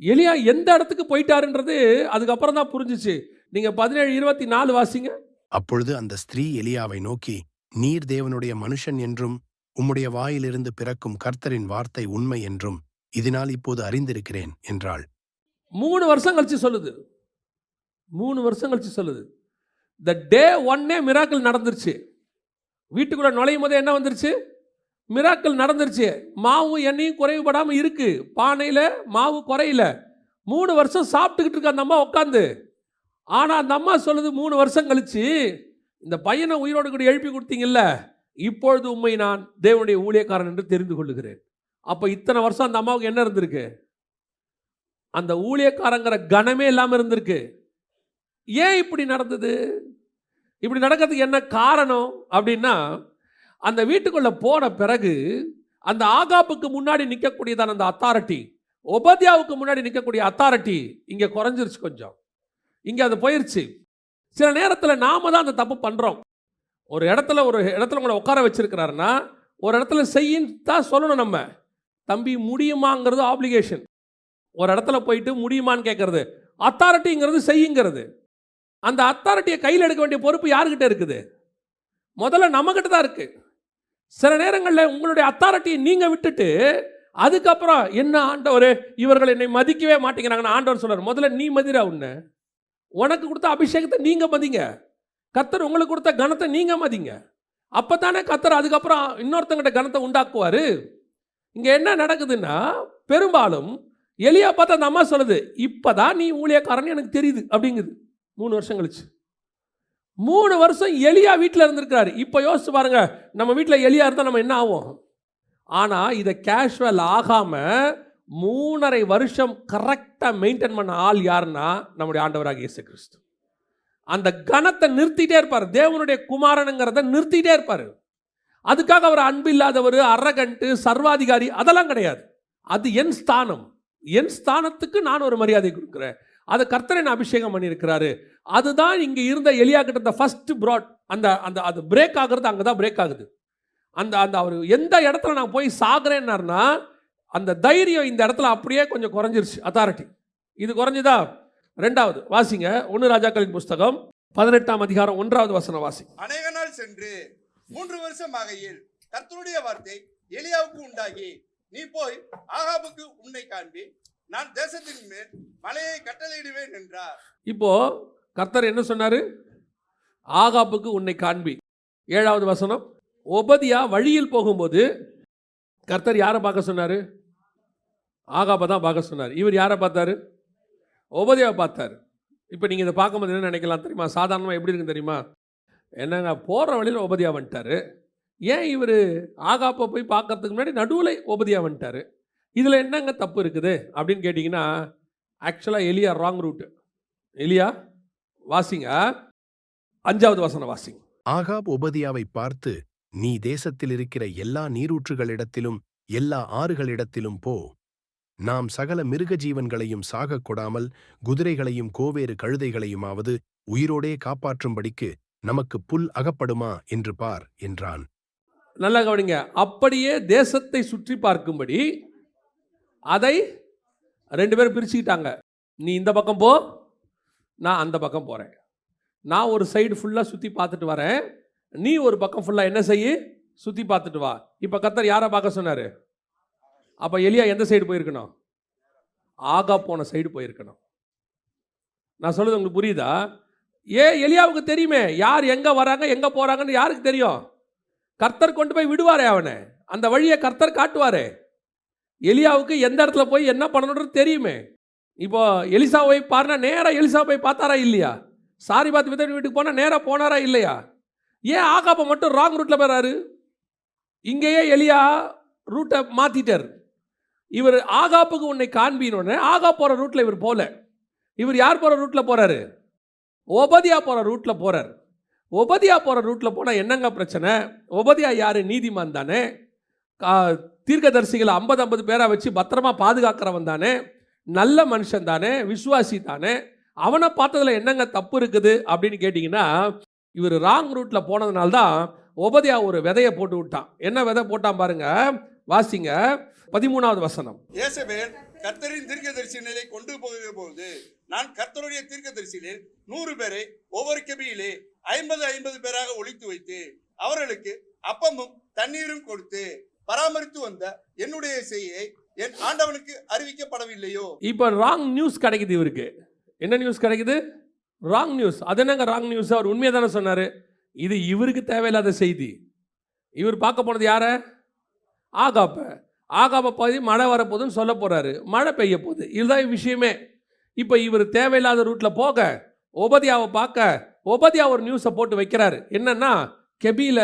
எலியா எந்த இடத்துக்கு போயிட்டாருன்றது அதுக்கப்புறம் தான் புரிஞ்சிச்சு. நீங்க 17:24 வாசிங்க. அப்பொழுது அந்த ஸ்திரீ எலியாவை நோக்கி, நீர் தேவனுடைய மனுஷன் என்றும் உம்முடைய வாயிலிருந்து பிறக்கும் கர்த்தரின் வார்த்தை உண்மை என்றும் இதனால் இப்போது அறிந்திருக்கிறேன் என்றாள். 3 வருஷம் கழிச்சு சொல்லுது. 3 வருஷம் கழிச்சு சொல்லுது. the day 1 மிராக்கிள் நடந்துருச்சு. வீட்டுக்குள்ள நுழையும் போதே என்ன வந்துருச்சு? மிராக்கிள் நடந்துருச்சு. மாவும் எண்ணெயும் குறைவுபடாமல் இருக்கு, பானையில் மாவு குறையில. 3 வருஷம் சாப்பிட்டுக்கிட்டு இருக்க அந்த அம்மா உட்காந்து. ஆனால் அந்த அம்மா சொல்லுது 3 வருஷம் கழிச்சு, இந்த பையனை உயிரோடு கூட எழுப்பி கொடுத்தீங்கல்ல, இப்பொழுது உண்மை நான் தேவனுடைய ஊழியக்காரன் என்று தெரிந்து கொள்ளுகிறேன். அப்போ இத்தனை வருஷம் அந்த அம்மாவுக்கு என்ன இருந்திருக்கு? அந்த ஊழியக்காரங்கிற கனமே இல்லாமல் இருந்திருக்கு. ஏன் இப்படி நடந்தது? இப்படி நடக்கிறதுக்கு என்ன காரணம் அப்படின்னா, அந்த வீட்டுக்குள்ள போன பிறகு அந்த ஆகாப்புக்கு முன்னாடி நிற்கக்கூடியதான அந்த அத்தாரிட்டி, ஒபதியாவுக்கு முன்னாடி நிற்கக்கூடிய அத்தாரிட்டி இங்கே குறைஞ்சிருச்சு கொஞ்சம். இங்கே அது போயிருச்சு. சில நேரத்தில் நாம தான் அந்த தப்பு பண்ணுறோம். ஒரு இடத்துல உங்களை உட்கார வச்சிருக்கிறாருன்னா ஒரு இடத்துல செய்யின்னு தான் சொல்லணும். நம்ம தம்பி முடியுமாங்கிறது ஆப்ளிகேஷன். ஒரு இடத்துல போயிட்டு முடியுமான்னு கேட்கறது அத்தாரிட்டிங்கிறது, செய்யுங்கிறது. அந்த அத்தாரிட்டியை கையில் எடுக்க வேண்டிய பொறுப்பு யாருக்கிட்ட இருக்குது? முதல்ல நம்மகிட்ட தான் இருக்கு. சில நேரங்களில் உங்களுடைய அத்தாரிட்டியை நீங்கள் விட்டுட்டு அதுக்கப்புறம் என்ன ஆண்டவரே இவர்கள் என்னை மதிக்கவே மாட்டேங்கிறாங்கன்னு ஆண்டவர் சொல்றார். முதல்ல நீ மதிரா, உன்னை உனக்கு கொடுத்த அபிஷேகத்தை நீங்கள் மதிங்க, கர்த்தர் உங்களுக்கு கொடுத்த கனத்தை நீங்கள் மதிங்க. அப்போ தானே கர்த்தர் அதுக்கப்புறம் இன்னொருத்தங்கிட்ட கனத்தை உண்டாக்குவார். இங்கே என்ன நடக்குதுன்னா, பெரும்பாலும் எலியா பார்த்து அந்த அம்மா சொல்லுது, இப்போ தான் நீ ஊழியக்காரன்னு எனக்கு தெரியுது அப்படிங்குது. 3 வருஷம் கழிச்சு, 3 வருஷம் எலியா வீட்டில் இருந்திருக்கிறாரு. இப்போ யோசிச்சு பாருங்க, நம்ம வீட்டில் எலியா இருந்தால் நம்ம என்ன ஆகும்? ஆனால் இதை கேஷுவல் ஆகாமல் 3.5 வருஷம் கரெக்டாக மெயின்டைன் பண்ண ஆள் யாருன்னா நம்முடைய ஆண்டவராக இயேசு கிறிஸ்து. அந்த கனத்தை நிறுத்திட்டே இருப்பார். தேவனுடைய குமாரனுங்கிறத நிறுத்திட்டே இருப்பார். அதுக்காக அவர் அன்பு இல்லாதவர், அரகண்ட்டு, சர்வாதிகாரி அதெல்லாம் கிடையாது. அது என் ஸ்தானம், என் ஸ்தானத்துக்கு நான் ஒரு மரியாதை கொடுக்குறேன். அதை கர்த்தரின் அபிஷேகம் பண்ணியிருக்கிறாரு. அதுதான் இங்கே இருந்த எலியா கிட்ட ஃபர்ஸ்ட் ப்ராட். அந்த அந்த அது பிரேக் ஆகுறது அங்கே தான் பிரேக் ஆகுது. அந்த அந்த அவர் எந்த இடத்துல நான் போய் சாகுறேன்னாருன்னா, அந்த தைரியம் இந்த இடத்துல அப்படியே கொஞ்சம் குறைஞ்சிருச்சு. அத்தாரிட்டி இது குறைஞ்சுதா? 2வது வாசிங்க, 1 ராஜாக்களின் புஸ்தகம் 18ஆம் அதிகாரம் 1வது வசனம் வாசி. அநேக நாள் சென்று 3 வருஷம் ஆகையில் கர்த்தருடைய வார்த்தை எலியாவுக்கு உண்டாகி, நீ போய் ஆகாபுக்கு உன்னை காண்பி, நான் தேசத்தின் மேல் மலையை கட்டளையிடுவேன் என்றார். இப்போ கர்த்தர் என்ன சொன்னாரு? ஆகாபுக்கு உன்னை காண்பி. 7வது வசனம், ஒபதியா வழியில் போகும்போது கர்த்தர் யாரை பார்க்க சொன்னாரு? ஆகாபை தான் பார்க்க சொன்னார். இவர் யாரை பார்த்தாரு? ஒபதியாவை பார்த்தார். இப்போ நீங்கள் இதை பார்க்கும்போது என்ன நினைக்கலாம் தெரியுமா? சாதாரணமாக எப்படி இருக்குன்னு தெரியுமா? என்னங்க, போகிற வழியில் ஒபதியா வந்துட்டார். ஏன் இவர் ஆகாப்பை போய் பார்க்கறதுக்கு முன்னாடி நடுவில் ஒபதியா வந்துட்டார்? இதில் என்னங்க தப்பு இருக்குது அப்படின்னு கேட்டிங்கன்னா, ஆக்சுவலாக எலியா ராங் ரூட்டு. எலியா வாசிங்க, 5வது வசனம் வாசிங்க. ஆகாப் ஒபதியாவை பார்த்து, நீ தேசத்தில் இருக்கிற எல்லா நீரூற்றுகளிடத்திலும் எல்லா ஆறுகளிடத்திலும் போ. நாம் சகல மிருக ஜீவன்களையும் சாகக் கொடாமல் குதிரைகளையும் கோவேறு கழுதைகளையுமாவது உயிரோடே காப்பாற்றும்படிக்கு நமக்கு புல் அகப்படுமா என்று பார் என்றான். நல்லா கவனிங்க. அப்படியே தேசத்தை சுற்றி பார்க்கும்படி அதை 2 பேரும் பிரிச்சுக்கிட்டாங்க. நீ இந்த பக்கம் போ, நான் அந்த பக்கம் போகிறேன். நான் ஒரு சைடு ஃபுல்லாக சுற்றி பார்த்துட்டு வரேன், நீ ஒரு பக்கம் ஃபுல்லாக என்ன செய்ய, சுற்றி பார்த்துட்டு வா. இப்போ கர்த்தர் யாரை பார்க்க சொன்னார்? அப்போ எலியா எந்த சைடு போயிருக்கணும்? ஆகா போன சைடு போயிருக்கணும். நான் சொல்கிறது உங்களுக்கு புரியுதா? எலியாவுக்கு தெரியுமே யார் எங்கே வராங்க எங்கே போகிறாங்கன்னு. யாருக்கு தெரியும்? கர்த்தர் கொண்டு போய் விடுவாரே அவனை, அந்த வழியை கர்த்தர் காட்டுவாரே. எலியாவுக்கு எந்த இடத்துல போய் என்ன பண்ணணுன்றது தெரியுமே. இப்போ எலிசாவை பாருனா நேராக எலிசா போய் பார்த்தாரா இல்லையா? சாரி பார்த்து விதவி வீட்டுக்கு போனால் நேராக போனாரா இல்லையா? ஏன் ஆகாப்பை மட்டும் ராங் ரூட்டில் போகிறாரு? இங்கேயே எலியா ரூட்டை மாற்றிட்டார். இவர் ஆகாப்புக்கு உன்னை காண்பினோன்னு ஆகா போகிற ரூட்டில் இவர் போகல. இவர் யார் போகிற ரூட்டில் போகிறாரு? ஒபதியா போகிற ரூட்டில் போகிறார். ஒபதியா போகிற ரூட்டில் போனால் என்னங்க பிரச்சனை? ஒபதியா யார்? நீதிமான் தானே, தீர்க்கதரிசிகளை 50 பேரை வச்சு பத்திரமா பாதுகாக்கிறவன் தானே, நல்ல மனுஷன் தானே, விசுவாசி தானே. அவனை பார்த்ததில் என்னங்க தப்பு இருக்குது அப்படின்னு கேட்டிங்கன்னா, இவர் ராங் ரூட்டில் போனதுனால்தான் ஒபதியா ஒரு விதையை போட்டு விட்டான். என்ன விதை போட்டான் பாருங்க, வாசிங்க 13வது வசனம். யேசபேல் கர்த்தரின் தீர்க்கதரிசிகளை கொண்டு போகிற போது, நான் கர்த்தருடைய தீர்க்கதரிசிகளில் 100 பேரை ஒவ்வொரு கெபியிலே 50 பேராக ஒழித்து வைத்து அவர்களுக்கு அப்பமும் தண்ணீரும் கொடுத்து பராமரித்து வந்த என்னுடைய செய்தியை என் ஆண்டவனுக்கு அறிவிக்கப்படவில்லையோ? இப்போ ராங் நியூஸ் கிடைக்குது இவருக்கு. என்ன நியூஸ் கிடைக்குது? Wrong news. அது என்னங்க ராங் நியூஸ்? அவர் உண்மையை தானே சொன்னார். இது இவருக்கு தேவையில்லாத செய்தி. இவர் பார்க்க போனது யாரை? ஆகாப்பை பற்றி மழை வரப்போகுதுன்னு சொல்ல போகிறாரு. மழை பெய்ய போகுது, இதுதான் விஷயமே. இப்போ இவர் தேவையில்லாத ரூட்டில் போக ஒபதியாவை பார்க்க ஒபதியா ஒரு நியூஸை போட்டு வைக்கிறாரு. என்னன்னா, கெபியில்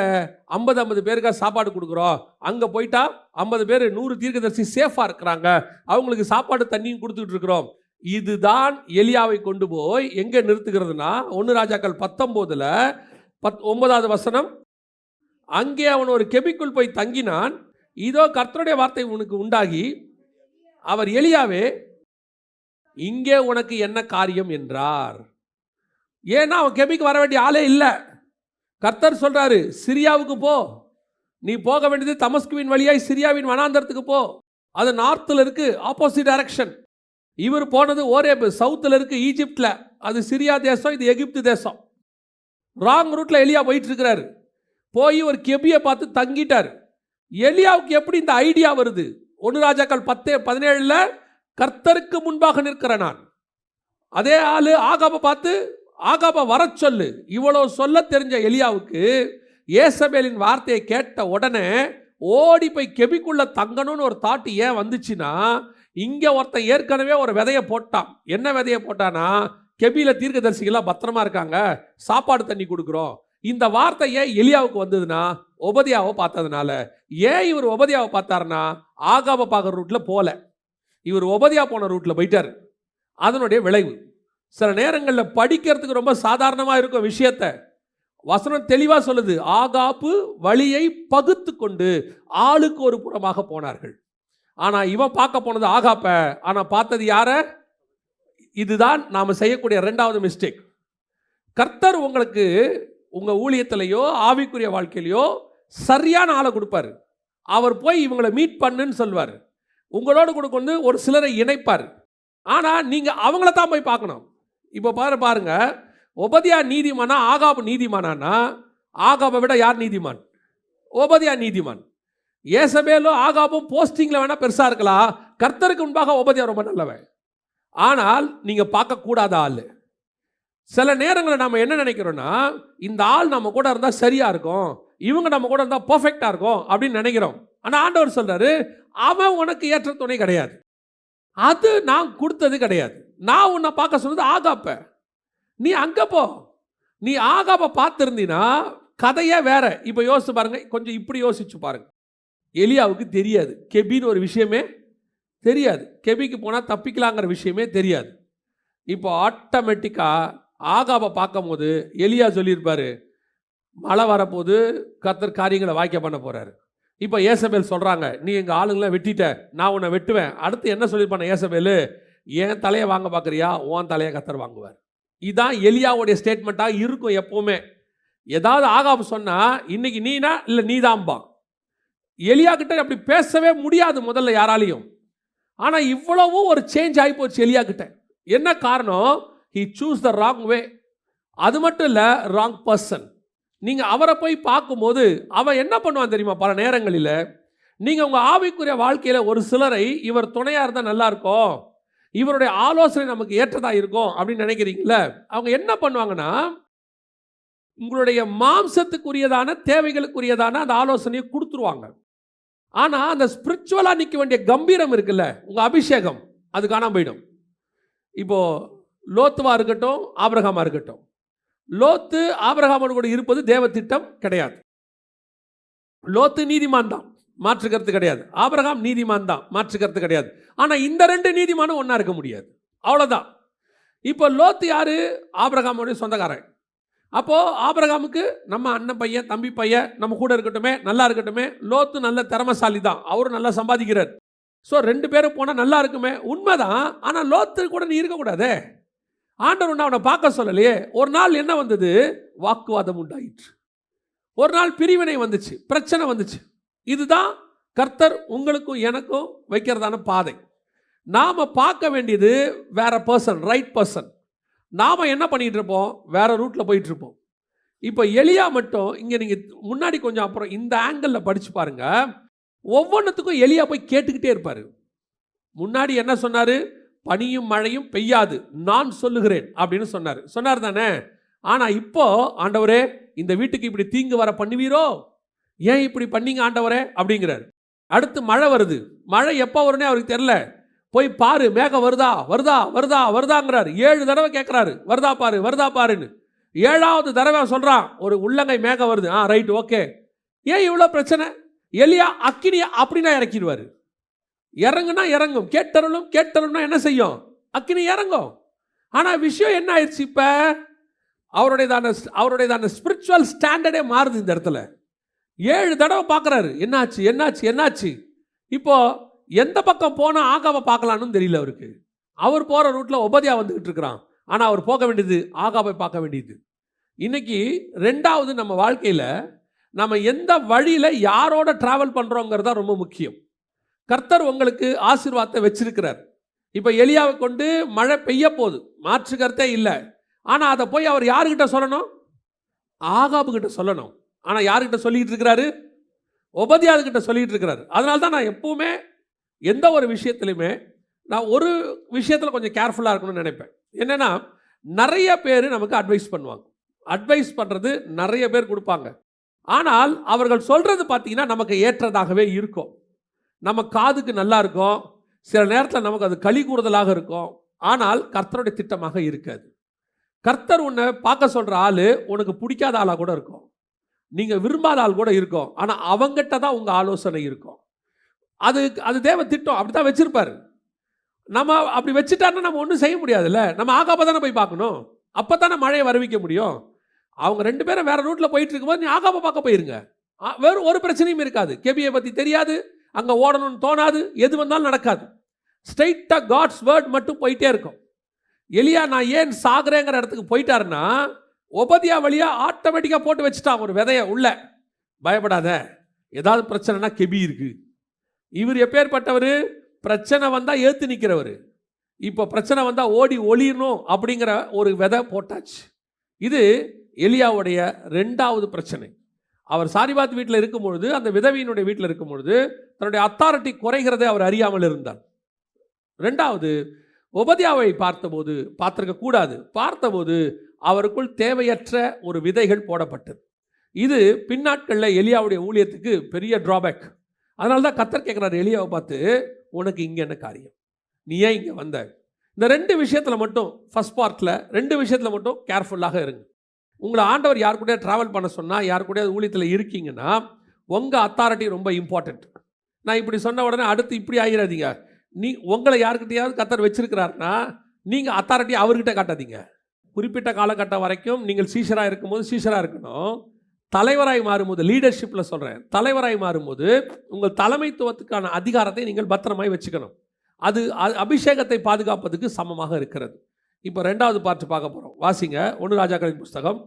50 பேருக்காக சாப்பாடு கொடுக்குறோம், அங்கே போயிட்டா 50 பேர் 100 தீர்க்கதரிசி சேஃபாக இருக்கிறாங்க, அவங்களுக்கு சாப்பாடு தண்ணியும் கொடுத்துட்டு இருக்கிறோம். இதுதான் எலியாவை கொண்டு போய் எங்கே நிறுத்துகிறதுனா 1 ராஜாக்கள் 19ல் 9வது வசனம். அங்கே அவன் ஒரு கெபிக்குள் போய் தங்கினான். இதோ கர்த்தருடைய வார்த்தை உனக்கு உண்டாகி, அவர் எலியாவே இங்கே உனக்கு என்ன காரியம் என்றார். ஏன்னா அவன் கெபிக்கு வர வேண்டிய ஆளே இல்லை. கர்த்தர் சொல்றாரு, சிரியாவுக்கு போ. நீ போக வேண்டியது தமஸ்குவின் வழியாய் சிரியாவின் வனாந்தரத்துக்கு போ. அது நார்த்தில் இருக்கு, ஆப்போசிட் டைரக்ஷன். இவர் போனது ஓரேபு, சவுத்தில் இருக்கு, ஈஜிப்டில். அது சிரியா தேசம், இது எகிப்து தேசம். ராங் ரூட்டில் எலியா போயிட்டு இருக்கிறாரு. போய் ஒரு கெபியை பார்த்து தங்கிட்டார். எலியாவுக்கு எப்படி இந்த ஐடியா வருது? 1 ராஜாக்கள் 10:17 கர்த்தருக்கு முன்பாக நிற்கிற நான். அதே ஆளு ஆகாபை பார்த்து ஆகாபை வர சொல்லு. இவ்வளவு சொல்ல தெரிஞ்ச எலியாவுக்கு ஏசபேலின் வார்த்தையை கேட்ட உடனே ஓடி போய் கெபிக்குள்ள தங்கணும்னு ஒரு தாட்டு ஏன் வந்துச்சுன்னா, இங்க ஒருத்தன் ஏற்கனவே ஒரு விதையை போட்டான். என்ன விதையை போட்டானா, கெபியில தீர்க்கதரிசிகளாம் பத்திரமா இருக்காங்க, சாப்பாடு தண்ணி கொடுக்குறோம். இந்த வார்த்தை ஏன் எலியாவுக்கு வந்ததுன்னா, ஒபதியாவை பார்த்ததுனால. ஏன் இவர் ஒபதியாவை பார்த்தாருன்னா, ஆகாபை பார்க்குற ரூட்ல போல, இவர் ஒபதியா போன ரூட்ல போயிட்டார். அதனுடைய விளைவு சில நேரங்களில் படிக்கிறதுக்கு ரொம்ப சாதாரணமாக இருக்கும் விஷயத்தை. வசனம் தெளிவாக சொல்லுது, ஆகாபு வழியை பகுத்து கொண்டு ஆளுக்கு ஒரு புறமாக போனார்கள். ஆனால் இவன் பார்க்க போனது ஆகாப்ப, ஆனால் பார்த்தது யார? இதுதான் நாம் செய்யக்கூடிய 2வது மிஸ்டேக். கர்த்தர் உங்களுக்கு உங்கள் ஊழியத்திலேயோ ஆவிக்குரிய வாழ்க்கையிலையோ சரியான ஆளை கொடுப்பார். அவர் போய் இவங்களை மீட் பண்ணுன்னு சொல்வார். உங்களோட கூட கொண்டு ஒரு சிலரை இணைப்பார். ஆனால் நீங்கள் அவங்கள தான் போய் பார்க்கணும். இப்போ பாருங்க, ஒபதியா நீதிமானா ஆகாபு நீதிமானா? ஆகாபை விட யார் நீதிமான்? ஒபதியா நீதிமான். ஏசபேலும் ஆகாபும் போஸ்டிங்கில் வேணால் பெருசாக இருக்கலாம், கர்த்தருக்கு முன்பாக ஒபதியா ரொம்ப நல்லவன். ஆனால் நீங்கள் பார்க்கக்கூடாத ஆள். சில நேரங்களில் நம்ம என்ன நினைக்கிறோன்னா, இந்த ஆள் நம்ம கூட இருந்தால் சரியாக இருக்கும், இவங்க நம்ம கூட இருந்தால் பர்ஃபெக்டாக இருக்கும் அப்படின்னு நினைக்கிறோம். ஆனால் ஆண்டவர் சொல்கிறாரு, அவன் உனக்கு ஏற்ற துணை கிடையாது, அது நான் கொடுத்தது கிடையாது. நான் உன்னை பார்க்க சொன்னது ஆகாப்ப. நீ அங்கே போ. நீ ஆகாப்பை பார்த்துருந்தீன்னா கதையே வேற. இப்போ யோசிச்சு பாருங்க, கொஞ்சம் இப்படி யோசிச்சு பாருங்க. எலியாவுக்கு தெரியாது, கெபின்னு ஒரு விஷயமே தெரியாது, கெபிக்கு போனால் தப்பிக்கலாங்கிற விஷயமே தெரியாது. இப்போ ஆட்டோமேட்டிக்காக ஆகாபை பார்க்கும் போது எலியா சொல்லியிருப்பாரு, மழை வரப்போது, கர்த்தர் காரியங்களை வாய்க்க பண்ண போகிறாரு. இப்போ ஏசபேல் சொல்கிறாங்க, நீ எங்கள் ஆளுங்களாம் வெட்டிட்ட, நான் உன்னை வெட்டுவேன். அடுத்து என்ன சொல்லியிருப்பான ஏசபேல்? என் தலையை வாங்க பார்க்குறியா, உன் தலையை கர்த்தர் வாங்குவார். இதுதான் எலியாவுடைய ஸ்டேட்மெண்ட்டாக இருக்கும் எப்போவுமே. ஏதாவது ஆகாபு சொன்னால் இன்னைக்கு நீனா இல்லை நீதான்பா. எலியா கிட்ட அப்படி பேசவே முடியாது முதல்ல யாராலையும். ஆனால் இவ்வளவும் ஒரு சேஞ்ச் ஆகி போச்சு எலியா கிட்ட. என்ன காரணம்? he choose the wrong way. அது மட்டும் இல்லை, ராங் பர்சன். நீங்கள் அவரை போய் பார்க்கும்போது அவன் என்ன பண்ணுவான் தெரியுமா? பல நேரங்களில் நீங்கள் உங்கள் ஆவிக்குரிய வாழ்க்கையில் ஒரு சிலரை இவர் துணையாக இருந்தால் நல்லா இருக்கும், இவருடைய ஆலோசனை நமக்கு ஏற்றதாக இருக்கும் அப்படின்னு நினைக்கிறீங்கள, அவங்க என்ன பண்ணுவாங்கன்னா, உங்களுடைய மாம்சத்துக்குரியதான தேவைகளுக்குரியதான அந்த ஆலோசனையை கொடுத்துருவாங்க. ஆனால் அந்த ஸ்பிரிச்சுவலாக நிற்க வேண்டிய கம்பீரம் இருக்குல்ல, உங்கள் அபிஷேகம், அது காணாமல் போயிடும். இப்போது லோத்துவா இருக்கட்டும், ஆபிரகாமா இருக்கட்டும், லோத்து ஆபிரகாமோடு கூட இருப்பது தேவ திட்டம் கிடையாது. லோத்து நீதிமான் தான், மாற்று கருத்து கிடையாது. ஆபிரகாம் நீதிமான் தான், மாற்று கருத்து கிடையாது. ஆனால் இந்த 2 நீதிமானும் ஒன்றா இருக்க முடியாது, அவ்வளோதான். இப்போ லோத்து யாரு? ஆபிரகாமோடைய சொந்தக்காரன். அப்போது ஆபிரகாமுக்கு நம்ம அண்ணன் பையன், தம்பி பையன் நம்ம கூட இருக்கட்டுமே, நல்லா இருக்கட்டுமே. லோத்து நல்ல திறமசாலி தான், அவரும் நல்லா சம்பாதிக்கிறார். ஸோ 2 பேரும் போனால் நல்லா இருக்குமே, உண்மைதான். ஆனால் லோத்து கூட நீ இருக்கக்கூடாதே. ஆண்டவர் ஒன்று அவனை பார்க்க சொல்லலையே. ஒரு நாள் என்ன வந்தது? வாக்குவாதம் உண்டாயிற்று. ஒரு நாள் பிரிவினை வந்துச்சு, பிரச்சனை வந்துச்சு. இதுதான் கர்த்தர் உங்களுக்கும் எனக்கும் வைக்கிறதான பாதை. நாம் பார்க்க வேண்டியது வேற பர்சன், ரைட் பர்சன். நாம் என்ன பண்ணிகிட்டு இருப்போம்? வேற ரூட்டில் போயிட்டு இருப்போம். இப்போ எலியா மட்டும் இங்கே நீங்கள் முன்னாடி கொஞ்சம் அப்புறம் இந்த ஆங்கிளில் படித்து பாருங்க. ஒவ்வொன்றுத்துக்கும் எலியா போய் கேட்டுக்கிட்டே இருப்பார். முன்னாடி என்ன சொன்னார்? பனியும் மழையும் பெய்யாது, நான் சொல்லுகிறேன் அப்படின்னு சொன்னார் தானே. ஆனால் இப்போ ஆண்டவரே, இந்த வீட்டுக்கு இப்படி தீங்கு வர பண்ணுவீரோ, ஏன் இப்படி பண்ணீங்க ஆண்டவரே அப்படிங்கிறார். அடுத்து மழை வருது. மழை எப்போ வரும்னே அவருக்கு தெரியல. போய் பாரு, மேகம் வருதா வருதா வருதா வருதாங்கிறார். 7 தடவை கேட்குறாரு, வருதா பாரு வருதா பாருன்னு. 7வது தடவை சொல்கிறான், ஒரு உள்ளங்கை மேகம் வருது. Right, okay. ஏன் இவ்வளோ பிரச்சனை? எலியா அக்கினியை அப்படின்னா இறக்கிடுவார். இறங்குனா இறங்கும், கேட்டருளும்னா என்ன செய்யும்? அக்கினி இறங்கும். ஆனால் விஷயம் என்ன ஆயிடுச்சு? இப்போ அவருடையதான ஸ்பிரிச்சுவல் ஸ்டாண்டர்டே மாறுது இந்த இடத்துல. 7 தடவை பார்க்குறாரு, என்னாச்சு என்னாச்சு என்னாச்சு. இப்போ எந்த பக்கம் போனால் ஆகாவை பார்க்கலான்னு தெரியல அவருக்கு. அவர் போகிற ரூட்டில் ஒபதியா வந்துக்கிட்டு இருக்கிறான். ஆனால் அவர் போக வேண்டியது ஆகாவை பார்க்க வேண்டியது. இன்னைக்கு 2வது நம்ம வாழ்க்கையில் நம்ம எந்த வழியில் யாரோட ட்ராவல் பண்ணுறோங்கிறது தான் ரொம்ப முக்கியம். கர்த்தர் உங்களுக்கு ஆசீர்வாதத்தை வச்சிருக்கிறார். இப்போ எலியாவை கொண்டு மழை பெய்ய போகுது, மாற்று கருத்தே இல்லை. ஆனால் அதை போய் அவர் யாருக்கிட்ட சொல்லணும்? ஆகாபுக்கிட்ட சொல்லணும். ஆனால் யாருக்கிட்ட சொல்லிக்கிட்டு இருக்கிறாரு? ஒபதியாதுக்கிட்ட சொல்லிக்கிட்டு இருக்கிறாரு. அதனால தான் நான் எப்பவுமே எந்த ஒரு விஷயத்துலையுமே நான் ஒரு விஷயத்தில் கொஞ்சம் கேர்ஃபுல்லாக இருக்கணும்னு நினைப்பேன். என்னென்னா, நிறைய பேர் நமக்கு அட்வைஸ் பண்ணுவாங்க. அட்வைஸ் பண்ணுறது நிறைய பேர் கொடுப்பாங்க. ஆனால் அவர்கள் சொல்கிறது பார்த்தீங்கன்னா நமக்கு ஏற்றதாகவே இருக்கும். நம்ம காதுக்கு நல்லா இருக்கும். சில நேரத்தில் நமக்கு அது களி கூறுதலாக இருக்கும். ஆனால் கர்த்தருடைய திட்டமாக இருக்காது. கர்த்தர் உன்னை பார்க்க சொல்கிற ஆள் உனக்கு பிடிக்காத ஆளாக கூட இருக்கும். நீங்கள் விரும்பாத ஆள் கூட இருக்கும். ஆனால் அவங்ககிட்ட தான் உங்கள் ஆலோசனை இருக்கும். அது தேவ திட்டம். அப்படி தான் வச்சுருப்பார். நம்ம அப்படி வச்சுட்டாருன்னா நம்ம ஒன்றும் செய்ய முடியாதுல்ல. நம்ம ஆகாபை தானே போய் பார்க்கணும். அப்போ தானே மழையை வருவிக்க முடியும். அவங்க 2 பேரும் வேறு ரூட்டில் போயிட்டு இருக்கும்போது நீ ஆகாபை பார்க்க போயிருங்க. வேறு ஒரு பிரச்சனையும் இருக்காது. கெபியை பற்றி தெரியாது, அங்கே ஓடணும்னு தோணாது, எது வந்தாலும் நடக்காது. ஸ்ட்ரைட்டாக காட்ஸ் வேர்ட் மட்டும் போயிட்டே இருக்கும். எலியா நான் ஏன் சாகுறேங்கிற இடத்துக்கு போயிட்டாருன்னா, ஒபதியா வழியாக ஆட்டோமேட்டிக்காக போட்டு வச்சுட்டான் ஒரு விதையை உள்ள. பயப்படாத, ஏதாவது பிரச்சனைனா கெபி இருக்கு. இவர் எப்பேற்பட்டவர்? பிரச்சனை வந்தால் ஏற்று நிற்கிறவர். இப்போ பிரச்சனை வந்தால் ஓடி ஒளியணும் அப்படிங்கிற ஒரு விதை போட்டாச்சு. இது எலியாவுடைய 2வது பிரச்சனை. அவர் சாரிபாத் வீட்டில் இருக்கும் பொழுது, அந்த விதவியினுடைய வீட்டில் இருக்கும் பொழுது தன்னுடைய அத்தாரிட்டி குறைகிறதை அவர் அறியாமல் இருந்தார். 2வது, ஒபதியாவை பார்த்திருக்க கூடாது. பார்த்தபோது அவருக்குள் தேவையற்ற ஒரு விதைகள் போடப்பட்டது. இது பின்னாட்களில் எலியாவுடைய ஊழியத்துக்கு பெரிய டிராபேக். அதனால தான் கர்த்தர் கேட்குறாரு எலியாவை பார்த்து, உனக்கு இங்கே என்ன காரியம்? நீ ஏன் இங்கே வந்த? இந்த 2 விஷயத்தில் மட்டும், ஃபர்ஸ்ட் பார்ட்டில் 2 விஷயத்தில் மட்டும் கேர்ஃபுல்லாக இருங்க. உங்களை ஆண்டவர் யார் கூட ட்ராவல் பண்ண சொன்னால், யார் கூட ஊழியத்தில் இருக்கீங்கன்னா, உங்கள் அத்தாரிட்டி ரொம்ப இம்பார்ட்டண்ட். நான் இப்படி சொன்ன உடனே அடுத்து இப்படி ஆகிடாதீங்க. உங்களை யாருக்கிட்டையாவது கர்த்தர் வச்சிருக்கிறாருன்னா நீங்கள் அத்தாரிட்டி அவர்கிட்ட காட்டாதீங்க. குறிப்பிட்ட காலகட்டம் வரைக்கும் நீங்கள் சீஷராக இருக்கும்போது சீஷராக இருக்கணும். தலைவராய் மாறும்போது, லீடர்ஷிப்பில் சொல்கிறேன், தலைவராய் மாறும்போது உங்கள் தலைமைத்துவத்துக்கான அதிகாரத்தை நீங்கள் பத்திரமாய் வச்சுக்கணும். அது அபிஷேகத்தை பாதுகாப்பதுக்கு சமமாக இருக்கிறது. இப்போ 2வது பார்த்து பார்க்க போகிறோம். வாசிங்க 1 ராஜாக்களின் புஸ்தகம்